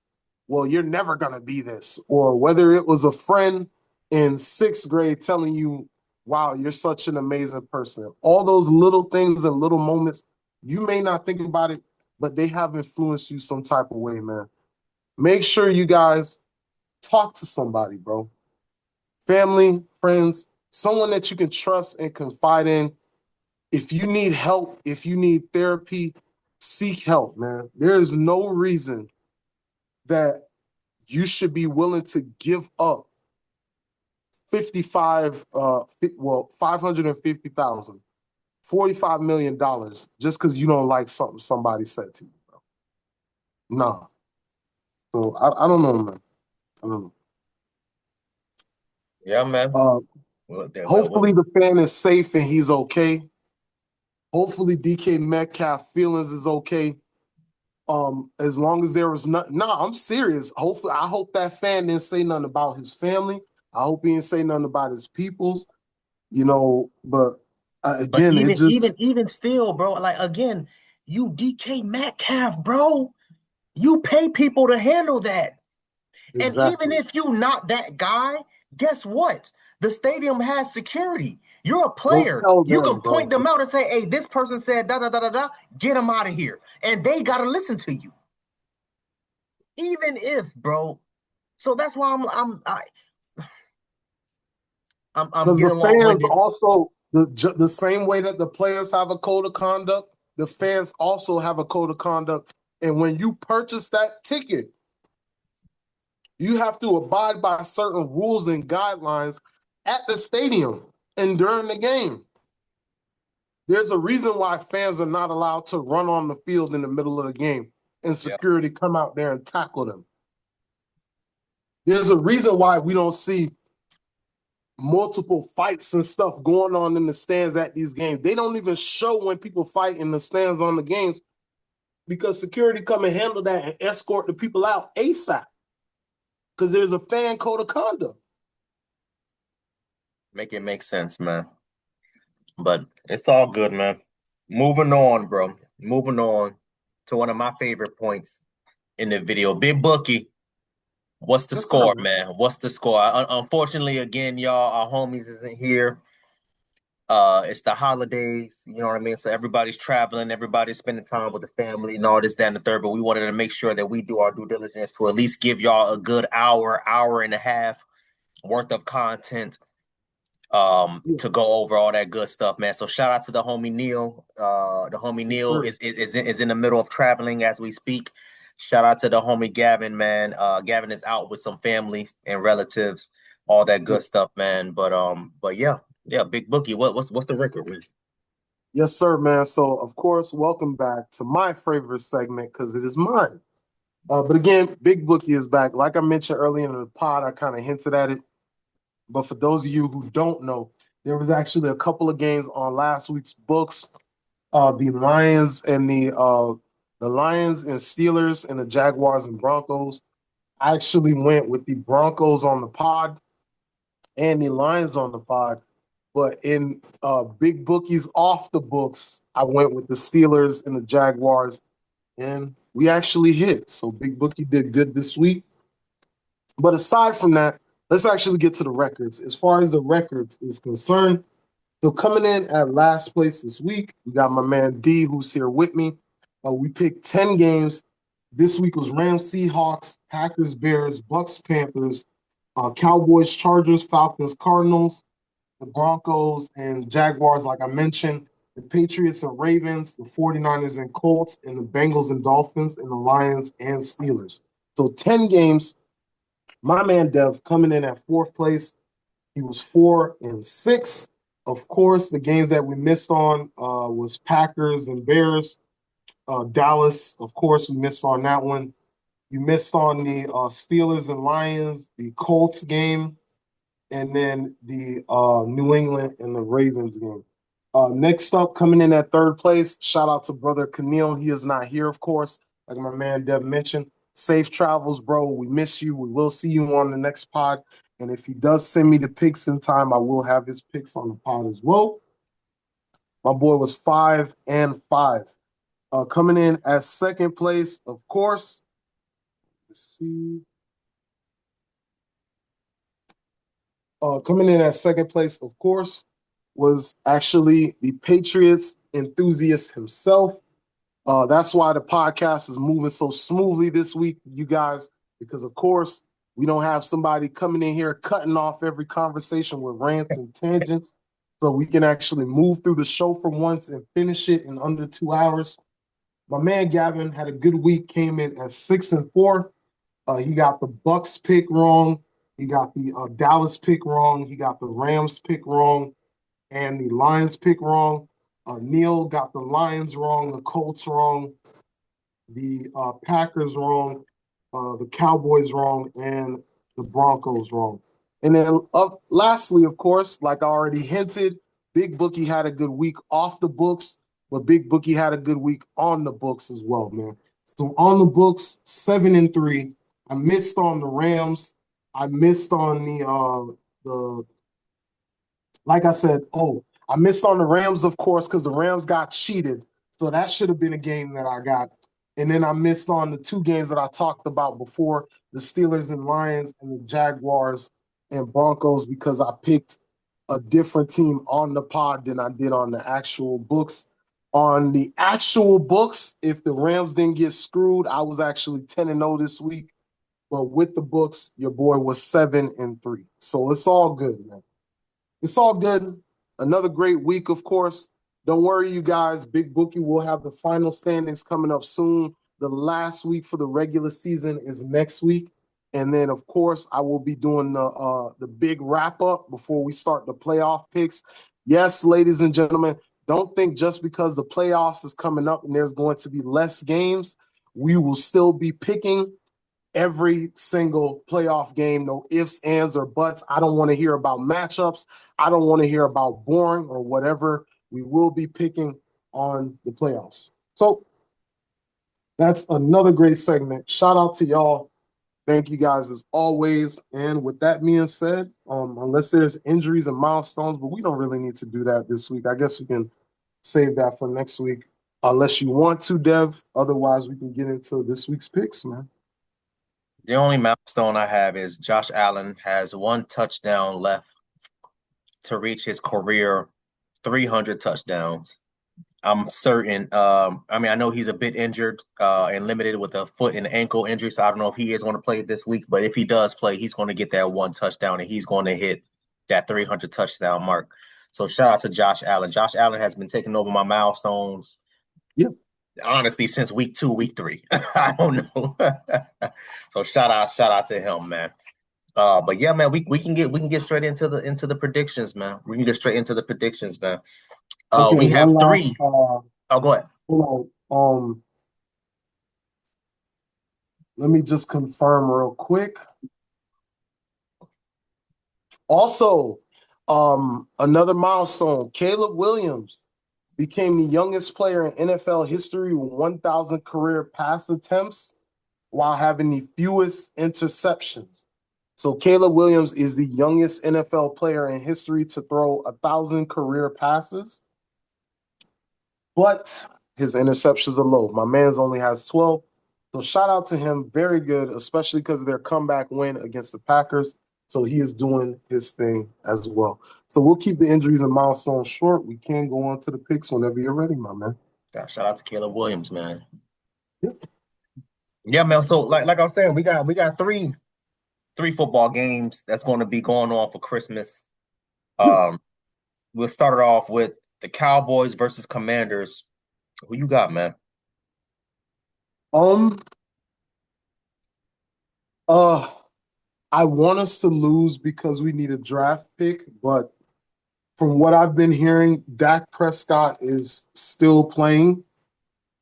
well, you're never going to be this. Or whether it was a friend in sixth grade telling you, wow, you're such an amazing person. All those little things and little moments, you may not think about it, but they have influenced you some type of way, man. Make sure you guys talk to somebody, bro. Family, friends, someone that you can trust and confide in. If you need help, if you need therapy, seek help, man. There is no reason that you should be willing to give up 550,000, $45 million just because you don't like something somebody said to you, bro. Nah. So I don't know, man. I don't know. Yeah, man. Hopefully the fan is safe and he's okay. Hopefully DK Metcalf feelings is okay. As long as there was not, I'm serious. Hopefully, I hope that fan didn't say nothing about his family. I hope he didn't say nothing about his peoples, but But again, it just even still, bro, like again, you DK Metcalf, bro. You pay people to handle that. And even exactly if you not that guy, guess what? The stadium has security. You're a go player. tell You them, can point bro. them out and say, hey, this person said da da da da da, get them out of here. And they gotta listen to you. Even if, bro. So that's why I'm Because the getting fans long-winded. also the same way that the players have a code of conduct, the fans also have a code of conduct. And when you purchase that ticket, you have to abide by certain rules and guidelines at the stadium and during the game. There's a reason why fans are not allowed to run on the field in the middle of the game and Yeah. security come out there and tackle them. There's a reason why we don't see multiple fights and stuff going on in the stands at these games. They don't even show when people fight in the stands on the games because security come and handle that and escort the people out ASAP because there's a fan code of conduct. Make it make sense, man. But it's all good, man. Moving on, bro. Moving on to one of my favorite points in the video. Big Bookie, what's the Yes, sir, score, man. man? What's the score? Unfortunately, again, y'all, our homies isn't here. It's the holidays, you know what I mean? So everybody's traveling, everybody's spending time with the family and all this, that, and the third. But we wanted to make sure that we do our due diligence to at least give y'all a good hour and a half worth of content Yeah, to go over all that good stuff, man. So shout out to the homie Neil. The homie yes, Neil sir. is in the middle of traveling as we speak. Shout out to the homie Gavin, man. Gavin is out with some family and relatives, all that Yeah. good stuff, man. But yeah, Big Bookie. What's the record, man? Yes, sir, man. So, of course, welcome back to my favorite segment because it is mine. But again, Big Bookie is back. Like I mentioned earlier in the pod, I kind of hinted at it. But for those of you who don't know, there was actually a couple of games on last week's books. The Lions and Steelers and the Jaguars and Broncos. I actually went with the Broncos on the pod and the Lions on the pod. But in Big Bookies off the books, I went with the Steelers and the Jaguars, and we actually hit. So Big Bookie did good this week. But aside from that, let's actually get to the records. As far as the records is concerned, so coming in at last place this week, we got my man D, who's here with me. We picked 10 games. This week was Rams, Seahawks, Packers, Bears, Bucks, Panthers, Cowboys, Chargers, Falcons, Cardinals, the Broncos, and Jaguars, like I mentioned, the Patriots and Ravens, the 49ers and Colts, and the Bengals and Dolphins, and the Lions and Steelers. So 10 games. My man Dev coming in at fourth place. He was 4-6. Of course, the games that we missed on was Packers and Bears. Dallas, of course, we missed on that one. You missed on the Steelers and Lions, the Colts game, and then the New England and the Ravens game. Next up, coming in at third place, shout out to brother Keneal. He is not here, of course, like my man Deb mentioned. Safe travels, bro. We miss you. We will see you on the next pod. And if he does send me the picks in time, I will have his picks on the pod as well. My boy was 5-5. Coming in at second place, of course. Let's see. Coming in at second place, of course, was actually the Patriots enthusiast himself. That's why the podcast is moving so smoothly this week, you guys, because of course we don't have somebody coming in here cutting off every conversation with rants and tangents. So we can actually move through the show for once and finish it in under 2 hours. My man Gavin had a good week, came in at 6-4. He got the Bucks pick wrong. He got the Dallas pick wrong. He got the Rams pick wrong and the Lions pick wrong. Neil got the Lions wrong, the Colts wrong, the Packers wrong, the Cowboys wrong, and the Broncos wrong. And then lastly, of course, like I already hinted, Big Bookie had a good week off the books, but Big Bookie had a good week on the books as well, man. So on the books, 7-3. I missed on the Rams. I missed on the like I said, I missed on the Rams, of course, because the Rams got cheated. So that should have been a game that I got. And then I missed on the 2 games that I talked about before, the Steelers and Lions and the Jaguars and Broncos, because I picked a different team on the pod than I did on the actual books. On the actual books, if the Rams didn't get screwed, I was actually 10-0 this week. But with the books, your boy was 7-3. So it's all good, man. It's all good. Another great week, of course. Don't worry, you guys. Big Bookie will have the final standings coming up soon. The last week for the regular season is next week. And then, of course, I will be doing the big wrap-up before we start the playoff picks. Yes, ladies and gentlemen, don't think just because the playoffs is coming up and there's going to be less games, we will still be picking every single playoff game, no ifs, ands, or buts. I don't want to hear about matchups. I don't want to hear about boring or whatever. We will be picking on the playoffs. So that's another great segment. Shout out to y'all. Thank you guys as always. And with that being said, unless there's injuries and milestones, but we don't really need to do that this week. I guess we can save that for next week, unless you want to, Dev. Otherwise, we can get into this week's picks, man. The only milestone I have is Josh Allen has 1 touchdown left to reach his career 300 touchdowns. I'm certain. I know he's a bit injured and limited with a foot and ankle injury, so I don't know if he is going to play this week. But if he does play, he's going to get that 1 touchdown and he's going to hit that 300 touchdown mark. So shout out to Josh Allen. Josh Allen has been taking over my milestones. Yep. Honestly, since week 2, week 3, I don't know. So shout out to him, man. But yeah, man, we can get straight into the predictions, man. We can get straight into the predictions, man. Okay, we have 3. go ahead. Hold on. Let me just confirm real quick. Also, another milestone: Caleb Williams became the youngest player in NFL history with 1,000 career pass attempts while having the fewest interceptions. So Caleb Williams is the youngest NFL player in history to throw 1,000 career passes, but his interceptions are low. My man's only has 12. So shout out to him. Very good, especially because of their comeback win against the Packers. So he is doing his thing as well. So we'll keep the injuries and milestones short. We can go on to the picks whenever you're ready, my man. Yeah, shout out to Caleb Williams, man. Yeah, man. So like I was saying, we got three football games that's going to be going on for Christmas. We'll start it off with the Cowboys versus Commanders. Who you got, man? I want us to lose because we need a draft pick, but from what I've been hearing, Dak Prescott is still playing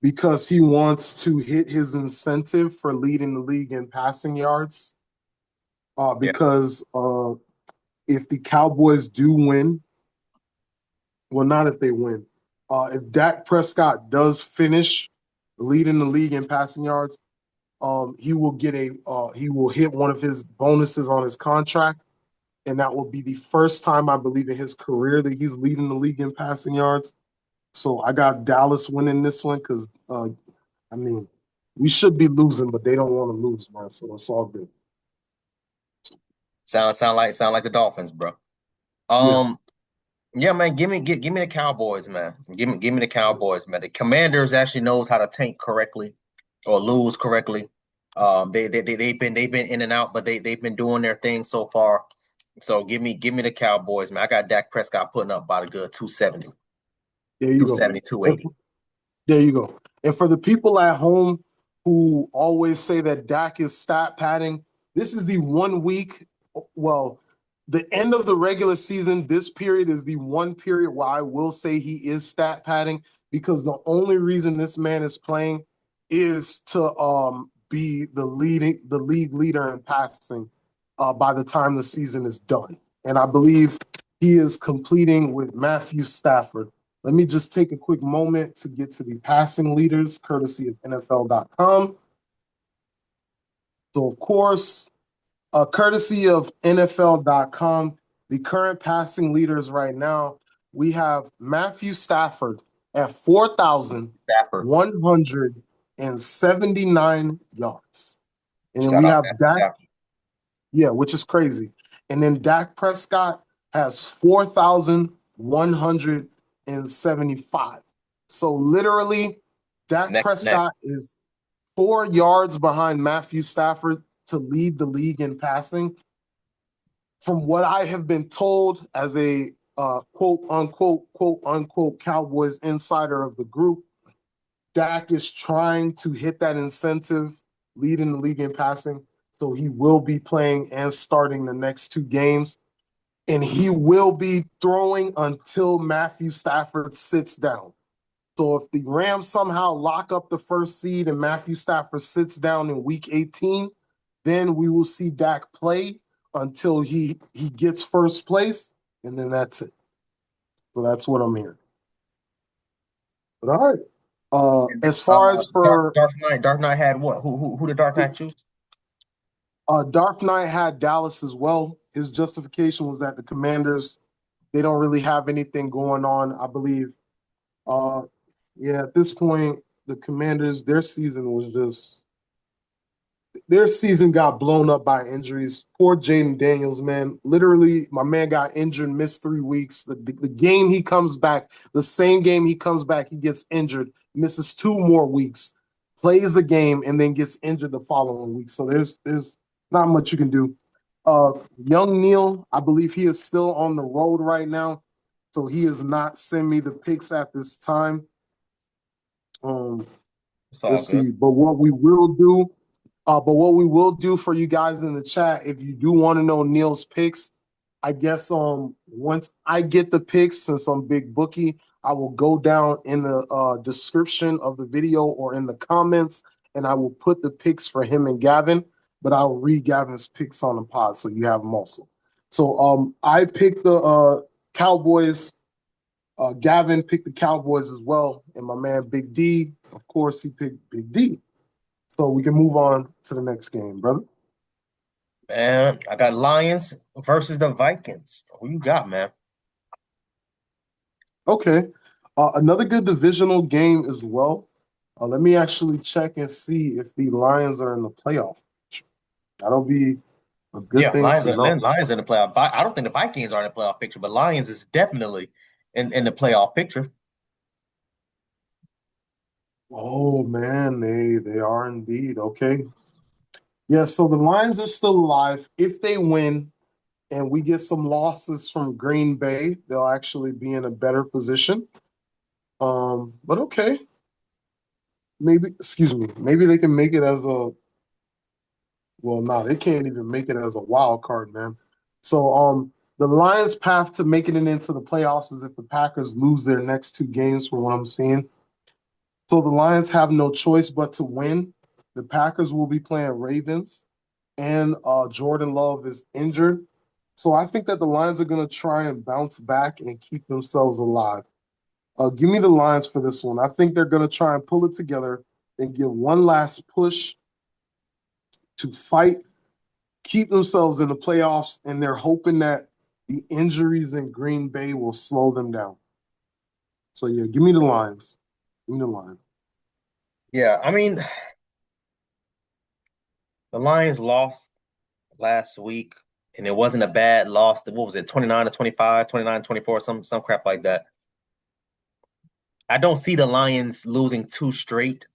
because he wants to hit his incentive for leading the league in passing yards. Because if the Cowboys do win, well, not if they win, if Dak Prescott does finish leading the league in passing yards, he will get he will hit one of his bonuses on his contract, and that will be the first time, I believe, in his career that he's leading the league in passing yards. So I got Dallas winning this one because, I mean, we should be losing, but they don't want to lose, man. So it's all good. Sound like the Dolphins, bro. Yeah. Yeah, man. Give me the Cowboys, man. Give me the Cowboys, man. The Commanders actually knows how to tank correctly or lose correctly. They've been in and out, but they've been doing their thing so far. So give me the Cowboys, man. I got Dak Prescott putting up about a good 270. There you go. 270, 280. There you go. And for the people at home who always say that Dak is stat padding, this is the 1 week. Well, the end of the regular season, this period is the one period where I will say he is stat padding, because the only reason this man is playing is to be the league leader in passing by the time the season is done. And I believe he is completing with Matthew Stafford. Let me just take a quick moment to get to the passing leaders, courtesy of NFL.com. So, of course, courtesy of NFL.com, the current passing leaders right now, we have Matthew Stafford at 4,179 yards. And then Shout we out have Matthew Dak, Stafford. yeah, which is crazy. And then Dak Prescott has 4,175. So literally, Dak Neck. Prescott is 4 yards behind Matthew Stafford to lead the league in passing. From what I have been told as a quote unquote Cowboys insider of the group, Dak is trying to hit that incentive, leading the league in passing. So he will be playing and starting the next 2 games. And he will be throwing until Matthew Stafford sits down. So if the Rams somehow lock up the first seed and Matthew Stafford sits down in week 18, then we will see Dak play until he gets first place, and then that's it. So that's what I'm hearing. But all right. As far as for Dark Knight had what? Who did Dark Knight choose? Dark Knight had Dallas as well. His justification was that the Commanders, they don't really have anything going on, I believe. Yeah, at this point, the Commanders, their season got blown up by injuries. Poor Jaden Daniels, man. Literally, my man got injured, missed 3 weeks. The game he comes back, the same game he comes back, he gets injured, misses 2 more weeks, plays a game, and then gets injured the following week. So there's not much you can do. Young Neil, I believe he is still on the road right now, so he is not sending me the picks at this time. Let's see. But what we will do for you guys in the chat, if you do want to know Neil's picks, I guess once I get the picks, since I'm Big Bookie, I will go down in the description of the video or in the comments, and I will put the picks for him and Gavin. But I'll read Gavin's picks on the pod, so you have them also. So I picked the Cowboys. Gavin picked the Cowboys as well, and my man Big D, of course, he picked Big D. So we can move on to the next game, brother. Man, I got Lions versus the Vikings. Who you got, man? Okay. Another good divisional game as well. Let me actually check and see if the Lions are in the playoff. That'll be a good thing Lions to know. Lions in the playoff. I don't think the Vikings are in the playoff picture, but Lions is definitely in the playoff picture. Oh man, they are indeed. Okay. Yeah, so the Lions are still alive. If they win and we get some losses from Green Bay, they'll actually be in a better position. But okay. Maybe they can make it as they can't even make it as a wild card, man. So the Lions' path to making it into the playoffs is if the Packers lose their next 2 games, from what I'm seeing. So the Lions have no choice but to win. The Packers will be playing Ravens, and Jordan Love is injured. So I think that the Lions are going to try and bounce back and keep themselves alive. Give me the Lions for this one. I think they're going to try and pull it together and give one last push to fight keep themselves in the playoffs, and they're hoping that the injuries in Green Bay will slow them down. So yeah, give me the Lions. Give me the Lions. Yeah, I mean, the Lions lost last week, and it wasn't a bad loss. What was it, 29-25, 29-24, some crap like that. I don't see the Lions losing two straight.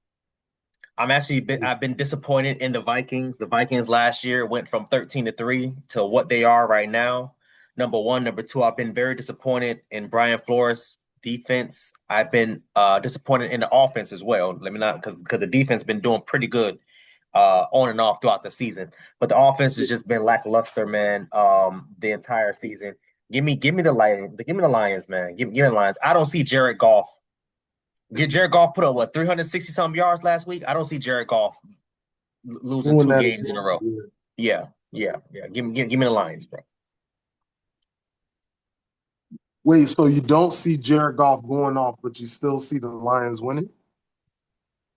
I've been disappointed in the Vikings. The Vikings last year went from 13-3 to what they are right now. Number one, number two, I've been very disappointed in Brian Flores' defense. I've been disappointed in the offense as well. Let me not because the defense been doing pretty good on and off throughout the season, but the offense has just been lackluster, man. The entire season. Give me the Lions. Give me the Lions, man. Give me the Lions. I don't see Jared Goff. Did Jared Goff put up what 360 some yards last week? I don't see Jared Goff losing Doing two that games in a again. row. Yeah. Yeah. Give me the Lions, bro. Wait, so you don't see Jared Goff going off, but you still see the Lions winning?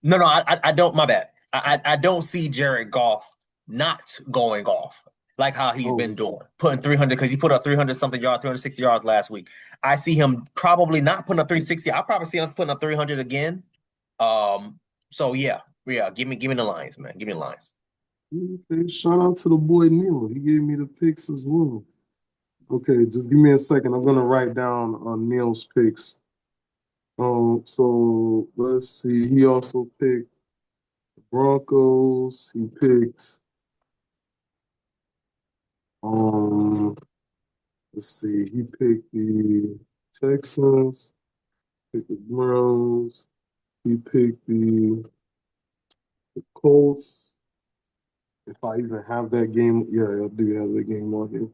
No, I don't. My bad. I don't see Jared Goff not going off like how he's Oh, been doing, putting 300 because he put up 300 something yards, 360 yards last week. I see him probably not putting up 360. I probably see him putting up 300 again. Um. So yeah. Give me the Lions, man. Give me the Lions. okay. Shout out to the boy Neil. He gave me the picks as well. Okay, just give me a second. I'm gonna write down Neil's picks. So let's see. He also picked the Broncos. He picked um. Let's see. He picked the Texans. Picked the Browns. He picked the Colts. If I even have that game, yeah, I do have the game on here.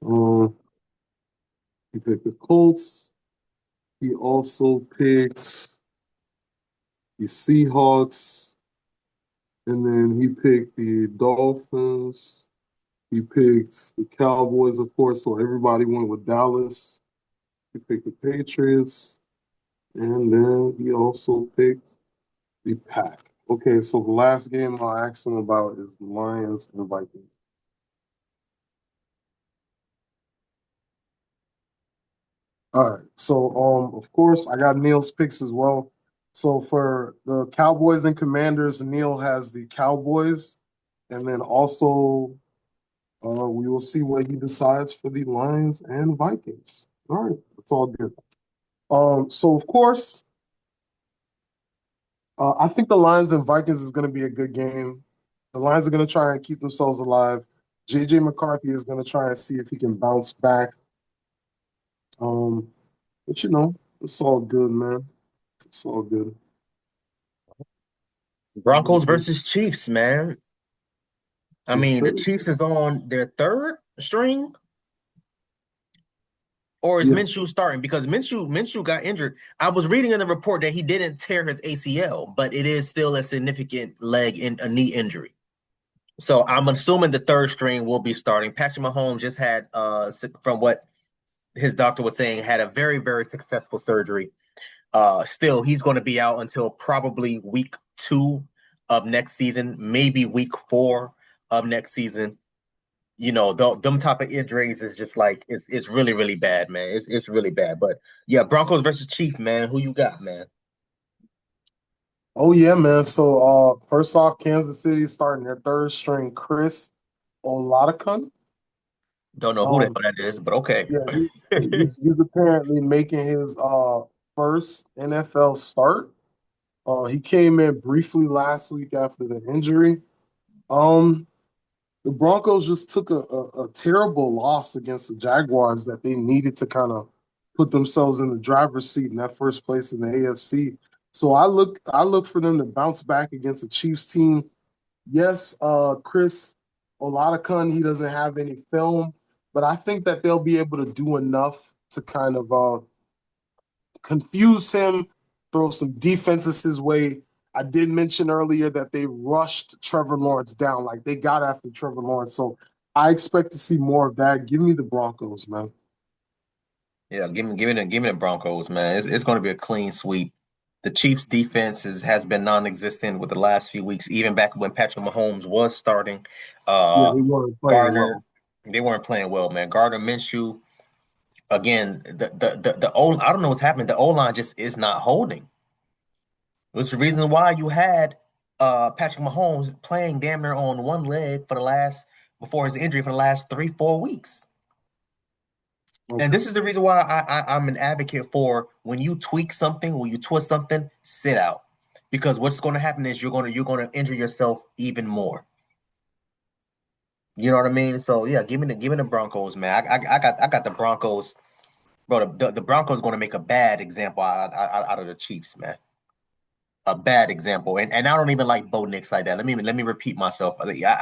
Um, he picked the Colts. He also picked the Seahawks, and then he picked the Dolphins. He picked the Cowboys, of course, so everybody went with Dallas. He picked the Patriots, and then he also picked the Pack. Okay, so the last game I'll ask him about is the Lions and Vikings. All right. So, of course, I got Neil's picks as well. So for the Cowboys and Commanders, Neil has the Cowboys, and then also we will see what he decides for the Lions and Vikings. All right, that's all good. So of course, I think the Lions and Vikings is going to be a good game. The Lions are going to try and keep themselves alive. JJ McCarthy is going to try and see if he can bounce back. Um, but it's all good, man. It's all good. Broncos versus Chiefs, man. I Yes, mean, the sir. Chiefs is on their third string, or is Yeah. Minshew starting? Because Minshew got injured. I was reading in the report that he didn't tear his ACL, but it is still a significant leg in a knee injury. So I'm assuming the third string will be starting. Patrick Mahomes just had, from what his doctor was saying, had a very, very successful surgery. Still, he's going to be out until probably week 2 of next season, maybe week 4 of next season. Them type of injuries is just like it's really, really bad, man. It's really bad. But yeah, Broncos versus Chiefs, man. Who you got, man? Oh yeah, man. So first off, Kansas City is starting their third string, Chris Oladokun. Don't know who the Um, hell that is, but okay. yeah, he's apparently making his first NFL start. He came in briefly last week after the injury. Um, the Broncos just took a terrible loss against the Jaguars that they needed to kind of put themselves in the driver's seat in that first place in the AFC. So I look for them to bounce back against the Chiefs team. Yes, Chris Oladokun, he doesn't have any film, but I think that they'll be able to do enough to kind of confuse him, throw some defenses his way. I did mention earlier that they rushed Trevor Lawrence down, like they got after Trevor Lawrence. So I expect to see more of that. Give me the Broncos, man. Yeah, give me the Broncos, man. It's going to be a clean sweep. The Chiefs' defense has been non-existent with the last few weeks, even back when Patrick Mahomes was starting. Yeah, Uh, they weren't playing Gardner, well. they weren't playing well, man. Gardner Minshew, again, the O, I don't know what's happening. The O line just is not holding. It's the reason why you had Patrick Mahomes playing damn near on one leg for the last before his injury for the last 3-4 weeks. And Okay. this is the reason why I'm an advocate for when you tweak something, when you twist something, sit out. Because what's going to happen is you're going to injure yourself even more. You know what I mean? So yeah, give me the Broncos, man. I got the Broncos, bro. The Broncos going to make a bad example out of the Chiefs, man. A bad example, and I don't even like Bo Nix like that. Let me repeat myself. Shout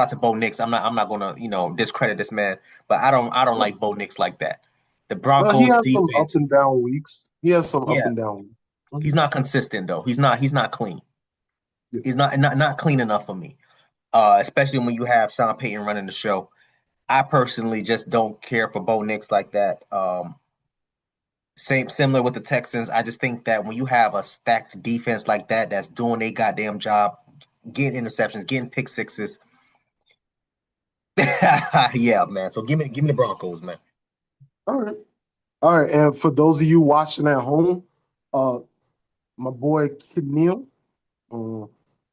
out to Bo Nix. I'm not gonna discredit this man, but I don't like Bo Nix like that. The He Broncos has some up defense, and down weeks. He has some up yeah, and down weeks. he's not consistent though. He's not clean. Yeah. He's not clean enough for me. Especially when you have Sean Payton running the show. I personally just don't care for Bo Nix like that. Same similar with the Texans. I just think that when you have a stacked defense like that, that's doing a goddamn job, getting interceptions, getting pick sixes. Yeah, man. So give me the Broncos, man. All right. All right. And for those of you watching at home, uh, my boy Kid Neal, uh,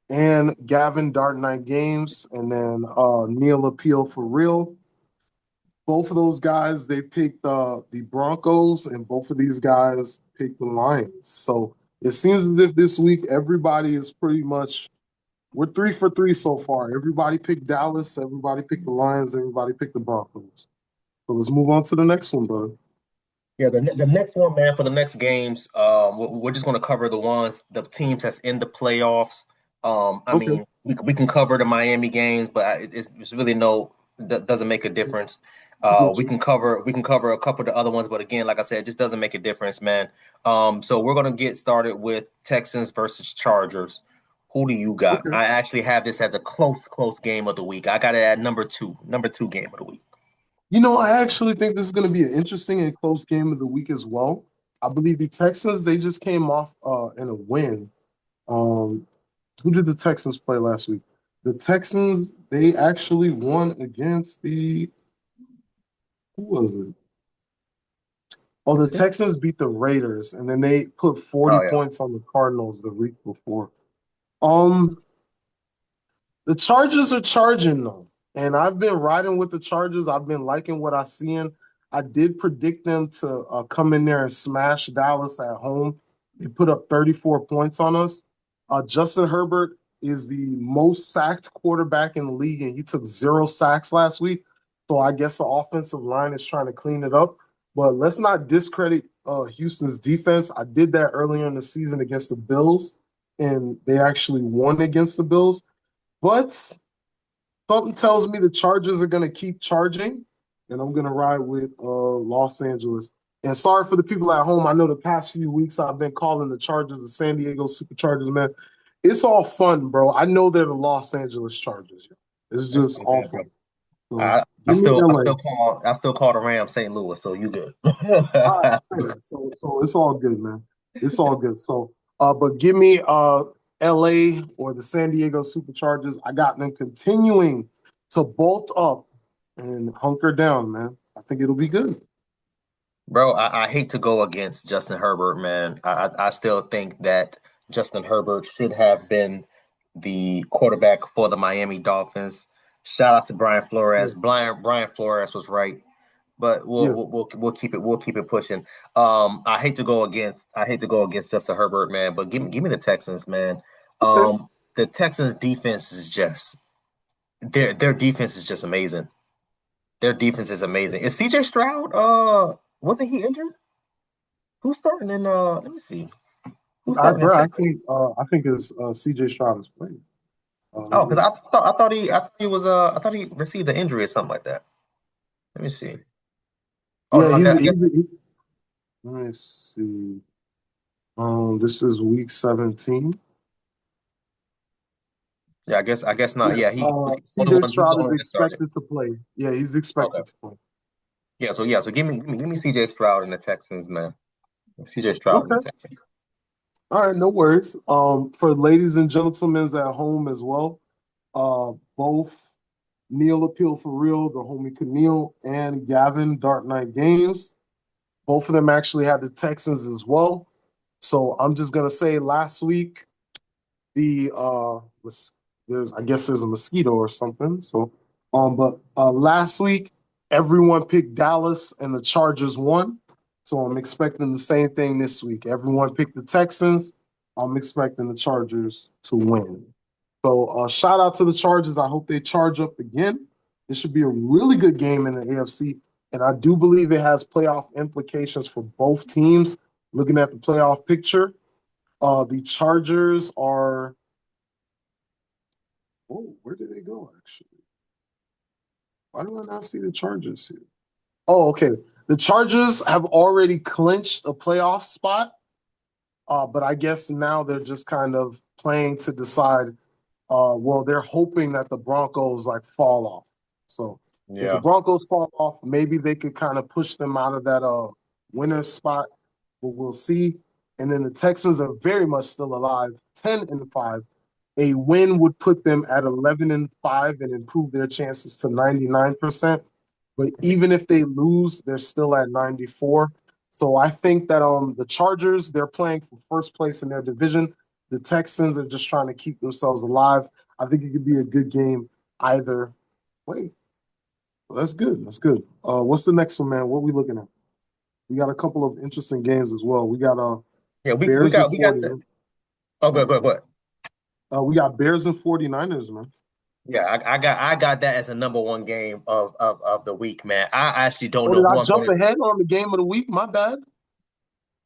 and Gavin Dark Knight Games, and then Neil Appeal for Real. Both of those guys, they picked the Broncos, and both of these guys picked the Lions. So it seems as if this week everybody is pretty much we're 3 for 3 so far. Everybody picked Dallas, everybody picked the Lions, everybody picked the Broncos. So let's move on to the next one, brother. Yeah, the next one, man, for the next games, we're just going to cover the teams that's in the playoffs. I Okay, mean, we can cover the Miami games, but it's really doesn't make a difference. I get We you. can cover a couple of the other ones, but again, like I said, it just doesn't make a difference, man. So we're gonna get started with Texans versus Chargers. Who do you got? Okay. I actually have this as a close game of the week. I got it at number two game of the week. I actually think this is going to be an interesting and close game of the week as well. I believe the Texans, they just came off in a win. Um, who did the Texans play last week? The Texans, they actually won against who was it? Oh, Let me the see. Texans beat the Raiders, and then they put 40 Oh yeah. points on the Cardinals the week before. Um, The Chargers are charging though, and I've been riding with the Chargers. I've been liking what I seen. I did predict them to come in there and smash Dallas at home. They put up 34 points on us. Justin Herbert is the most sacked quarterback in the league, and he took 0 sacks last week. So I guess the offensive line is trying to clean it up. But let's not discredit Houston's defense. I did that earlier in the season against the Bills, and they actually won against the Bills. But something tells me the Chargers are going to keep charging, and I'm going to ride with Los Angeles. And sorry for the people at home. I know the past few weeks I've been calling the Chargers the San Diego Superchargers, man. It's all fun, bro. I know they're the Los Angeles Chargers. It's That's just all all good, bro. fun. So I, I give me still I LA. still call I still call the Rams St. Louis, so you good. All right, fair. So it's all good, man. It's all good. So but give me LA or the San Diego Superchargers. I got them continuing to bolt up and hunker down, man. I think it'll be good. Bro, I hate to go against Justin Herbert, man. I still think that Justin Herbert should have been the quarterback for the Miami Dolphins. Shout out to Brian Yeah. Flores. Brian Flores was right, but we'll Yeah. we'll, we'll we'll keep it pushing. I hate to go against Justin Herbert, man, but give me the Texans, man. Okay. The Texans defense is just their defense is just amazing. Their defense is amazing. Is CJ Stroud wasn't he injured? Who's starting in let me see. Who's starting in Bro, Texas? I think it's CJ Stroud is playing. Oh, because It's, I thought he received an injury or something like that. Let me see. Oh yeah, no, I guess let me see. This is week 17. yeah, I guess not. Yeah, Yeah, he was CJ he was the Stroud only is one that started. expected to play. Yeah, he's Okay. expected to play. Yeah, so give me CJ Stroud and the Texans, man. CJ Stroud Okay. needs it. All right, no worries. For ladies and gentlemen at home as well, both Neil Appeal for Real, the homie Camille, and Gavin Dark Knight Games. Both of them actually had the Texans as well. So I'm just gonna say last week the there's I guess there's a mosquito or something. So but last week everyone picked Dallas and the Chargers won. So I'm expecting the same thing this week. Everyone picked the Texans. I'm expecting the Chargers to win. So shout out to the Chargers. I hope they charge up again. This should be a really good game in the AFC. And I do believe it has playoff implications for both teams. Looking at the playoff picture, the Chargers are. Oh, where did they go, actually? Why do I not see the Chargers here? Oh, okay. The Chargers have already clinched a playoff spot, but I guess now they're just kind of playing to decide. Well, they're hoping that the Broncos like fall off. So if the Yeah. Broncos fall off, maybe they could kind of push them out of that winner spot. But we'll see. And then the Texans are very much still alive, 10-5. A win would put them at 11-5 and improve their chances to 99%. But even if they lose, they're still at 94. So I think that the Chargers, they're playing for first place in their division. The Texans are just trying to keep themselves alive. I think it could be a good game either way. Well, that's good. That's good. What's the next one, man? What are we looking at? We got a couple of interesting games as well. We got Yeah, we Bears and got we got 40. the oh Oh, go go ahead. ahead. We got Bears and 49ers, man. Yeah, I got that as a number one game of the week, man. I actually don't Oh, know did I who I'm jump gonna. ahead on the game of the week? My bad.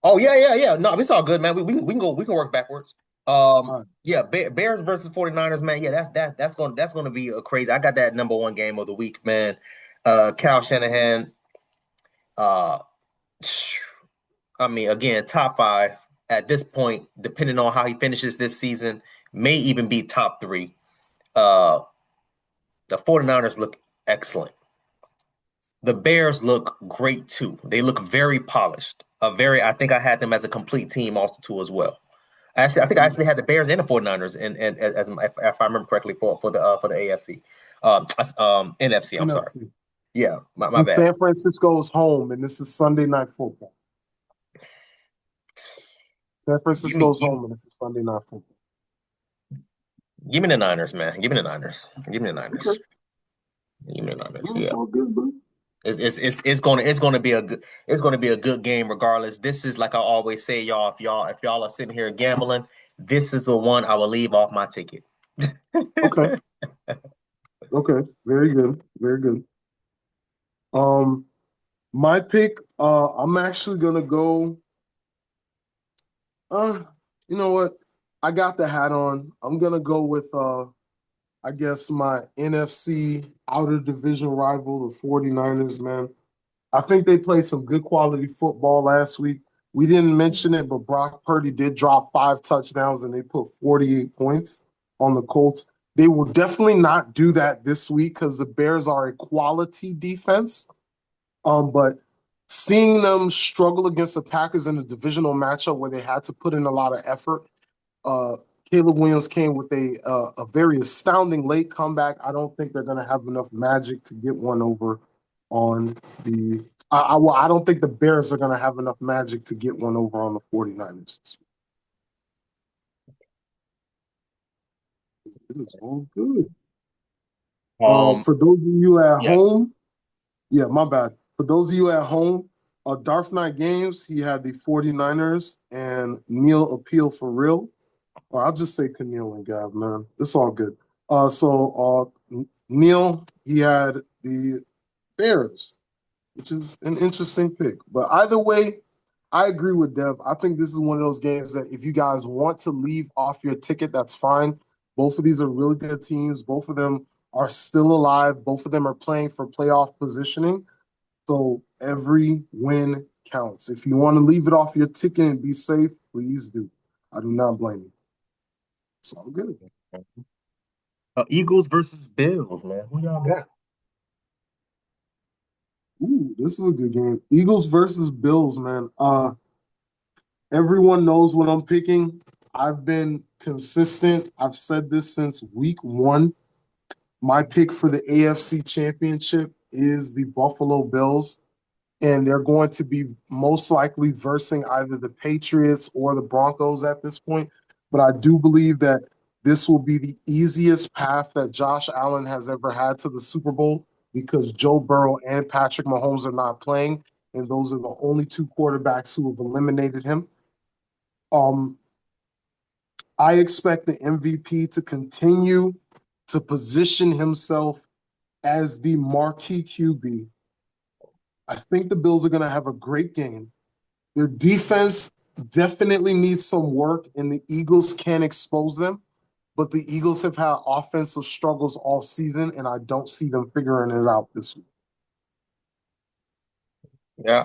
Oh yeah. No, it's all good, man. We can go. We can work backwards. All right. Yeah, Bears versus 49ers, man. Yeah, that's gonna be a crazy. I got that number one game of the week, man. Cal Shanahan. Uh, I mean, again, top five at this point, depending on how he finishes this season, may even be top three. Uh, the 49ers look excellent. The Bears look great too. They look very polished. I think I had them as a complete team also too as well. Actually, I think I actually had the Bears and the 49ers and as if I remember correctly for the AFC. NFC, I'm sorry. NFC. Yeah, my And bad. San Francisco's home, and this is Sunday Night Football. San Give me Francisco's give, home, and this is Sunday Night Football. give me the Niners, man. Give me the Niners. Give me the Okay. Niners. Give me the Niners. No, it's Yeah. all good, bro. It's gonna be a good game regardless. This is like I always say, y'all. If y'all are sitting here gambling, this is the one I will leave off my ticket. Okay. Okay. Very good. Very good. Um, my pick, I'm actually gonna go. Uh, you know what? I got the hat on. I'm gonna go with I guess my NFC outer division rival, the 49ers, man. I think they played some good quality football last week. We didn't mention it, but Brock Purdy did drop 5 touchdowns and they put 48 points on the Colts. They will definitely not do that this week because the Bears are a quality defense. But seeing them struggle against the Packers in a divisional matchup where they had to put in a lot of effort, uh, Caleb Williams came with a very astounding late comeback. I don't think they're going to have enough magic to get one over on the. I don't think the Bears are going to have enough magic to get one over on the 49ers. It is all good. Um, For those of you at yeah. home, yeah, my bad. For those of you at home, Darth Knight Games, he had the 49ers and Neil Appeal for Real. Or I'll just say Camille and Gav, man. It's all good. Neil, he had the Bears, which is an interesting pick. But either way, I agree with Dev. I think this is one of those games that if you guys want to leave off your ticket, that's fine. Both of these are really good teams. Both of them are still alive. Both of them are playing for playoff positioning. So every win counts. If you want to leave it off your ticket and be safe, please do. I do not blame you. So I'm good. Eagles versus Bills, man. Who y'all got? Ooh, this is a good game. Eagles versus Bills, man. Everyone knows what I'm picking. I've been consistent. I've said this since week one. My pick for the AFC Championship is the Buffalo Bills, and they're going to be most likely versing either the Patriots or the Broncos at this point. But I do believe that this will be the easiest path that Josh Allen has ever had to the Super Bowl because Joe Burrow and Patrick Mahomes are not playing, and those are the only two quarterbacks who have eliminated him. Um, I expect the MVP to continue to position himself as the marquee QB. I think the Bills are going to have a great game. Their defense definitely needs some work, and the Eagles can expose them. But the Eagles have had offensive struggles all season, and I don't see them figuring it out this week. Yeah,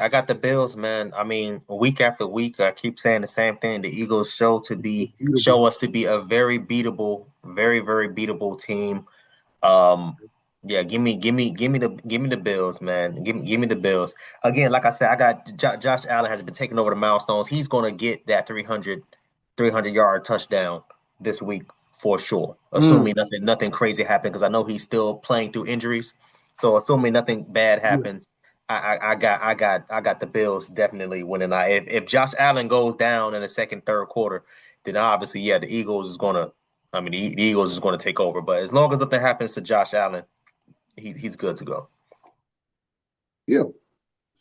I got the Bills, man. I mean, week after week, I keep saying the same thing. The Eagles Beatable. show us to be a very beatable, very beatable team. Um, yeah, give me the Bills, man. Give me the Bills. Again, like I said, I got Josh Allen has been taking over the milestones. He's gonna get that 300 yard touchdown this week for sure. Mm, Assuming nothing crazy happened, because I know he's still playing through injuries. So assuming nothing bad yeah, happens, I got the Bills definitely winning. If Josh Allen goes down in the second, third quarter, then obviously, yeah, the Eagles is gonna. I mean, the Eagles is going to take over. But as long as nothing happens to Josh Allen, he's good to go. yeah.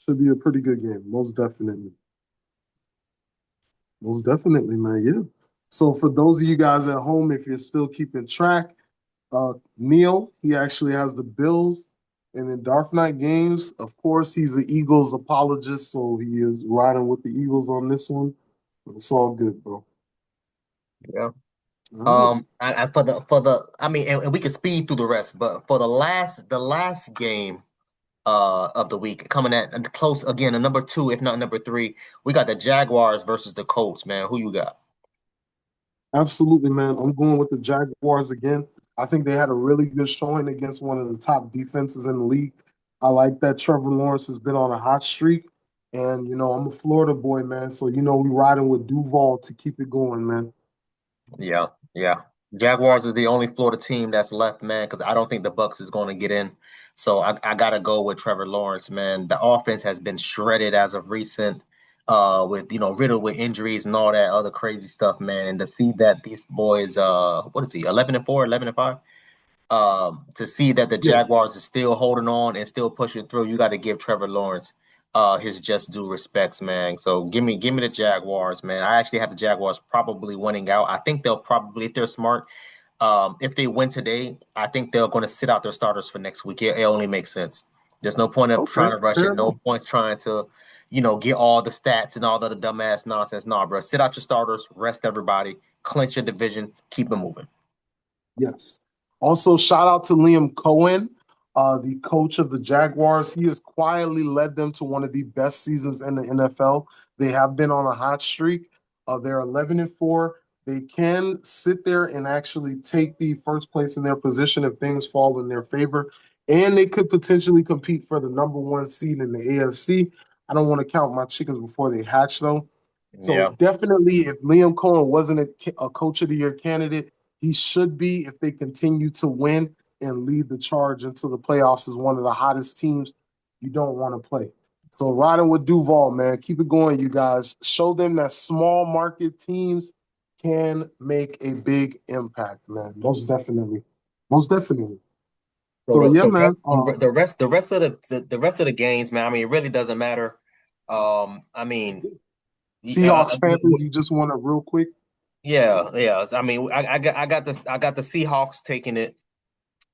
Should be a pretty good game, most definitely. Most definitely, man. Yeah. So for those of you guys at home, if you're still keeping track, Neil, he actually has the Bills. And in Dark Knight Games, of course, he's the Eagles apologist, so he is riding with the Eagles on this one. But it's all good, bro. Yeah. All right. I I mean, and we can speed through the rest, but for the last game of the week coming at and close again, a number two, if not number three, we got the Jaguars versus the Colts, man. Who you got? Absolutely, man. I'm going with the Jaguars again. I think they had a really good showing against one of the top defenses in the league. I like that Trevor Lawrence has been on a hot streak. And, I'm a Florida boy, man. So, we riding with Duval to keep it going, man. Yeah, yeah. Jaguars is the only Florida team that's left, man, because I don't think the Bucks is going to get in. So I gotta go with Trevor Lawrence, man. The offense has been shredded as of recent, with riddled with injuries and all that other crazy stuff, man. And to see that these boys, what is he, 11-4, 11-5? To see that the Yeah, Jaguars is still holding on and still pushing through, you got to give Trevor Lawrence his just due respects, man. So give me the Jaguars, man. I actually have the Jaguars probably winning out. I think they'll probably, if they're smart, if they win today, I think they're going to sit out their starters for next week. It only makes sense. There's no point of okay, trying to rush fair it. No enough. points trying to, get all the stats and all the other dumbass nonsense. Nah, bro. Sit out your starters, rest everybody, clinch your division, keep it moving. Yes. Also, shout out to Liam Cohen, the coach of the Jaguars. He has quietly led them to one of the best seasons in the NFL. They have been on a hot streak. They're 11-4. They can sit there and actually take the first place in their position if things fall in their favor. And they could potentially compete for the number one seed in the AFC. I don't want to count my chickens before they hatch, though. So Yeah. definitely, if Liam Cohen wasn't a coach of the year candidate, he should be if they continue to win and lead the charge into the playoffs as one of the hottest teams you don't want to play. So riding with Duval, man, keep it going, you guys. Show them that small market teams can make a big impact, man. Most definitely. Most definitely. So So yeah, man. the rest of the games, man. I mean, it really doesn't matter. I mean, Seahawks Panthers, you just want to real quick. yeah. I mean, I got the Seahawks taking it.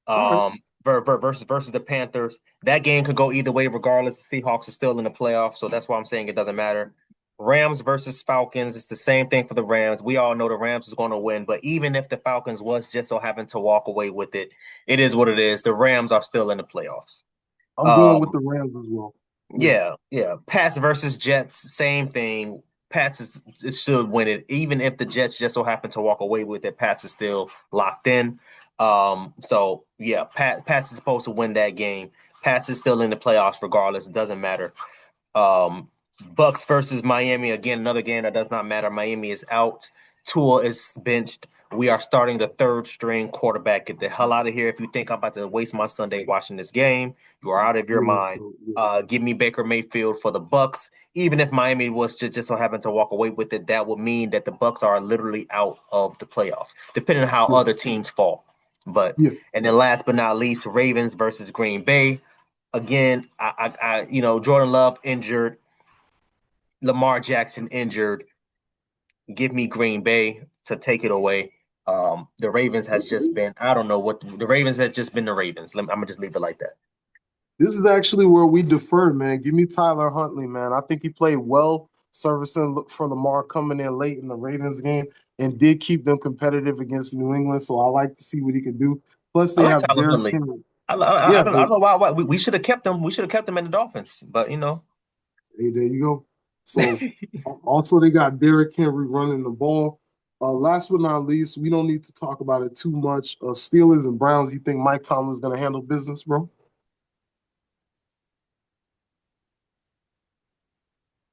All right. Versus the Panthers. That game could go either way, regardless. The Seahawks are still in the playoffs, so that's why I'm saying it doesn't matter. Rams versus Falcons, it's the same thing for the Rams. We all know the Rams is going to win, but even if the Falcons was just so having to walk away with it, it is what it is. The Rams are still in the playoffs. I'm going with Um, the Rams as well. Yeah. yeah. Pats versus Jets, same thing. Pats should win it, even if the Jets just so happen to walk away with it. Pats is still locked in. So yeah, Pats is supposed to win that game. Pats is still in the playoffs regardless. It doesn't matter. Um, Bucks versus Miami. Again, another game that does not matter. Miami is out. Tua is benched. We are starting the third string quarterback. Get the hell out of here. If you think I'm about to waste my Sunday watching this game, you are out of your Yeah, mind. so, yeah. Give me Baker Mayfield for the Bucks. Even if Miami was to just so happen to walk away with it, that would mean that the Bucks are literally out of the playoffs, depending on how Yeah. other teams fall. But Yeah. and then last but not least, Ravens versus Green Bay. Again, Jordan Love injured. Lamar Jackson injured. Give me Green Bay to take it away. The Ravens has just been, I don't know what the Ravens has just been the Ravens. I'm gonna just leave it like that. This is actually where we defer, man. Give me Tyler Huntley, man. I think he played well, servicing for Lamar coming in late in the Ravens game and did keep them competitive against New England. So I like to see what he can do. Plus, I they like have Tyler Derrick Huntley. Henry. I Yeah, don't know why we should have kept them. We should have kept them in the Dolphins, but hey, there you go. So also they got Derrick Henry running the ball. Last but not least, we don't need to talk about it too much. Steelers and Browns. You think Mike Tomlin's going to handle business, bro?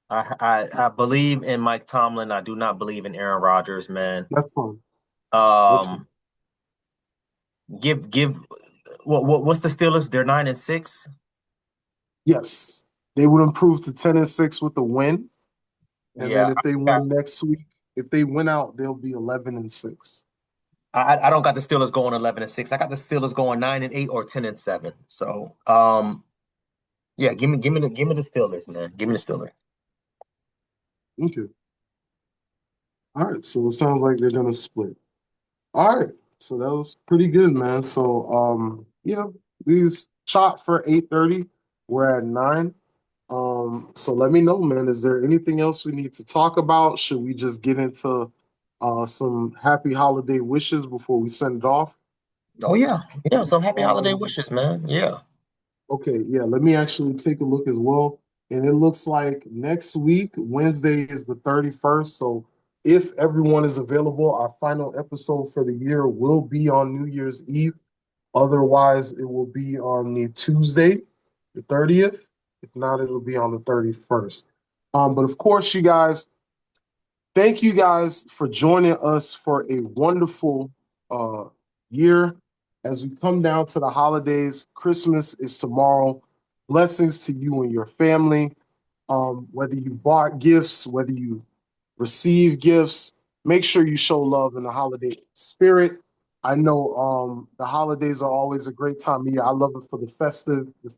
I believe in Mike Tomlin. I do not believe in Aaron Rodgers, man. That's fine. That's fine. Um, give what's the Steelers? They're 9-6. Yes, they would improve to 10-6 with the win. And then Yeah, if they win next week, if they win out, they'll be 11-6. I don't got the Steelers going 11-6. I got the Steelers going 9-8 or 10-7. So yeah, give me the Steelers, man. Give me the Steelers. Okay. All right. So it sounds like they're gonna split. All right. So that was pretty good, man. So yeah, we shot for 8:30. We're at 9. So let me know, man. Is there anything else we need to talk about? Should we just get into some happy holiday wishes before we send it off? Oh yeah. So happy holiday Um, wishes, man. Yeah. Okay, yeah, let me actually take a look as well. And it looks like next week, Wednesday is the 31st. So if everyone is available, our final episode for the year will be on New Year's Eve. Otherwise, it will be on the Tuesday, the 30th. If not, it'll be on the 31st. But of course, you guys, thank you guys for joining us for a wonderful uh, year. As we come down to the holidays, Christmas is tomorrow. Blessings to you and your family. Whether you bought gifts, whether you receive gifts, make sure you show love in the holiday spirit. I know the holidays are always a great time of year. I love it for the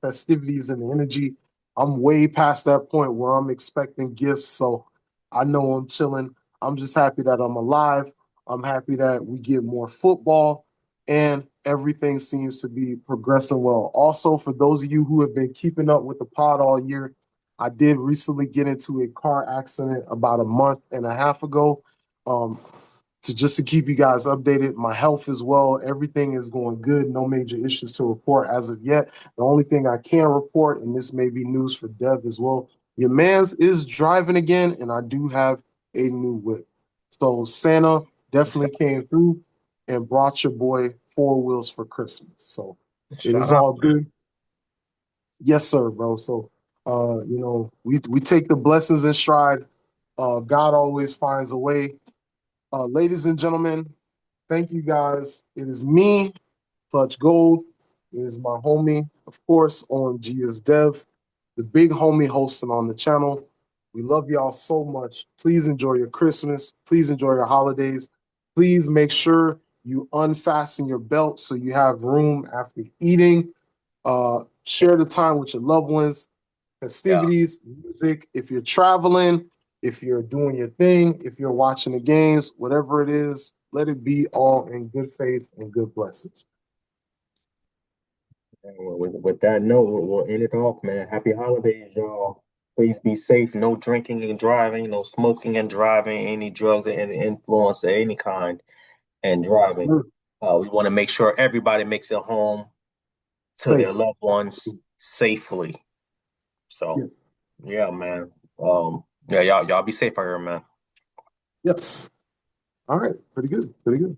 festivities and the energy. I'm way past that point where I'm expecting gifts, so I know I'm chilling. I'm just happy that I'm alive. I'm happy that we get more football and everything seems to be progressing well. Also, for those of you who have been keeping up with the pod all year, I did recently get into a car accident about a month and a half ago. Um, to keep you guys updated, my health as well, everything is going good. No major issues to report as of yet. The only thing I can report, and this may be news for Dev as well, your man's is driving again, and I do have a new whip. So Santa definitely came through and brought your boy 4 wheels for Christmas. So it Shout is out. all good. Yes, sir, bro. So, we take the blessings in stride. God always finds a way. Ladies and gentlemen, thank you guys. It is me, Clutch Gold. It is my homie, of course, omgitsdev, the big homie hosting on the channel. We love y'all so much. Please enjoy your Christmas. Please enjoy your holidays. Please make sure you unfasten your belt so you have room after eating. Share the time with your loved ones, Yeah. festivities, music. If you're traveling, if you're doing your thing, if you're watching the games, whatever it is, let it be all in good faith and good blessings. And with that note, we'll end it off, man. Happy holidays, y'all. Please be safe. No drinking and driving, no smoking and driving, any drugs or any influence of any kind and Yes, driving. sir. We want to make sure everybody makes it home to their Safe. loved ones safely. Yeah. So, yeah, man. Yeah, y'all be safe out here, man. Yes. All right. Pretty good. Pretty good.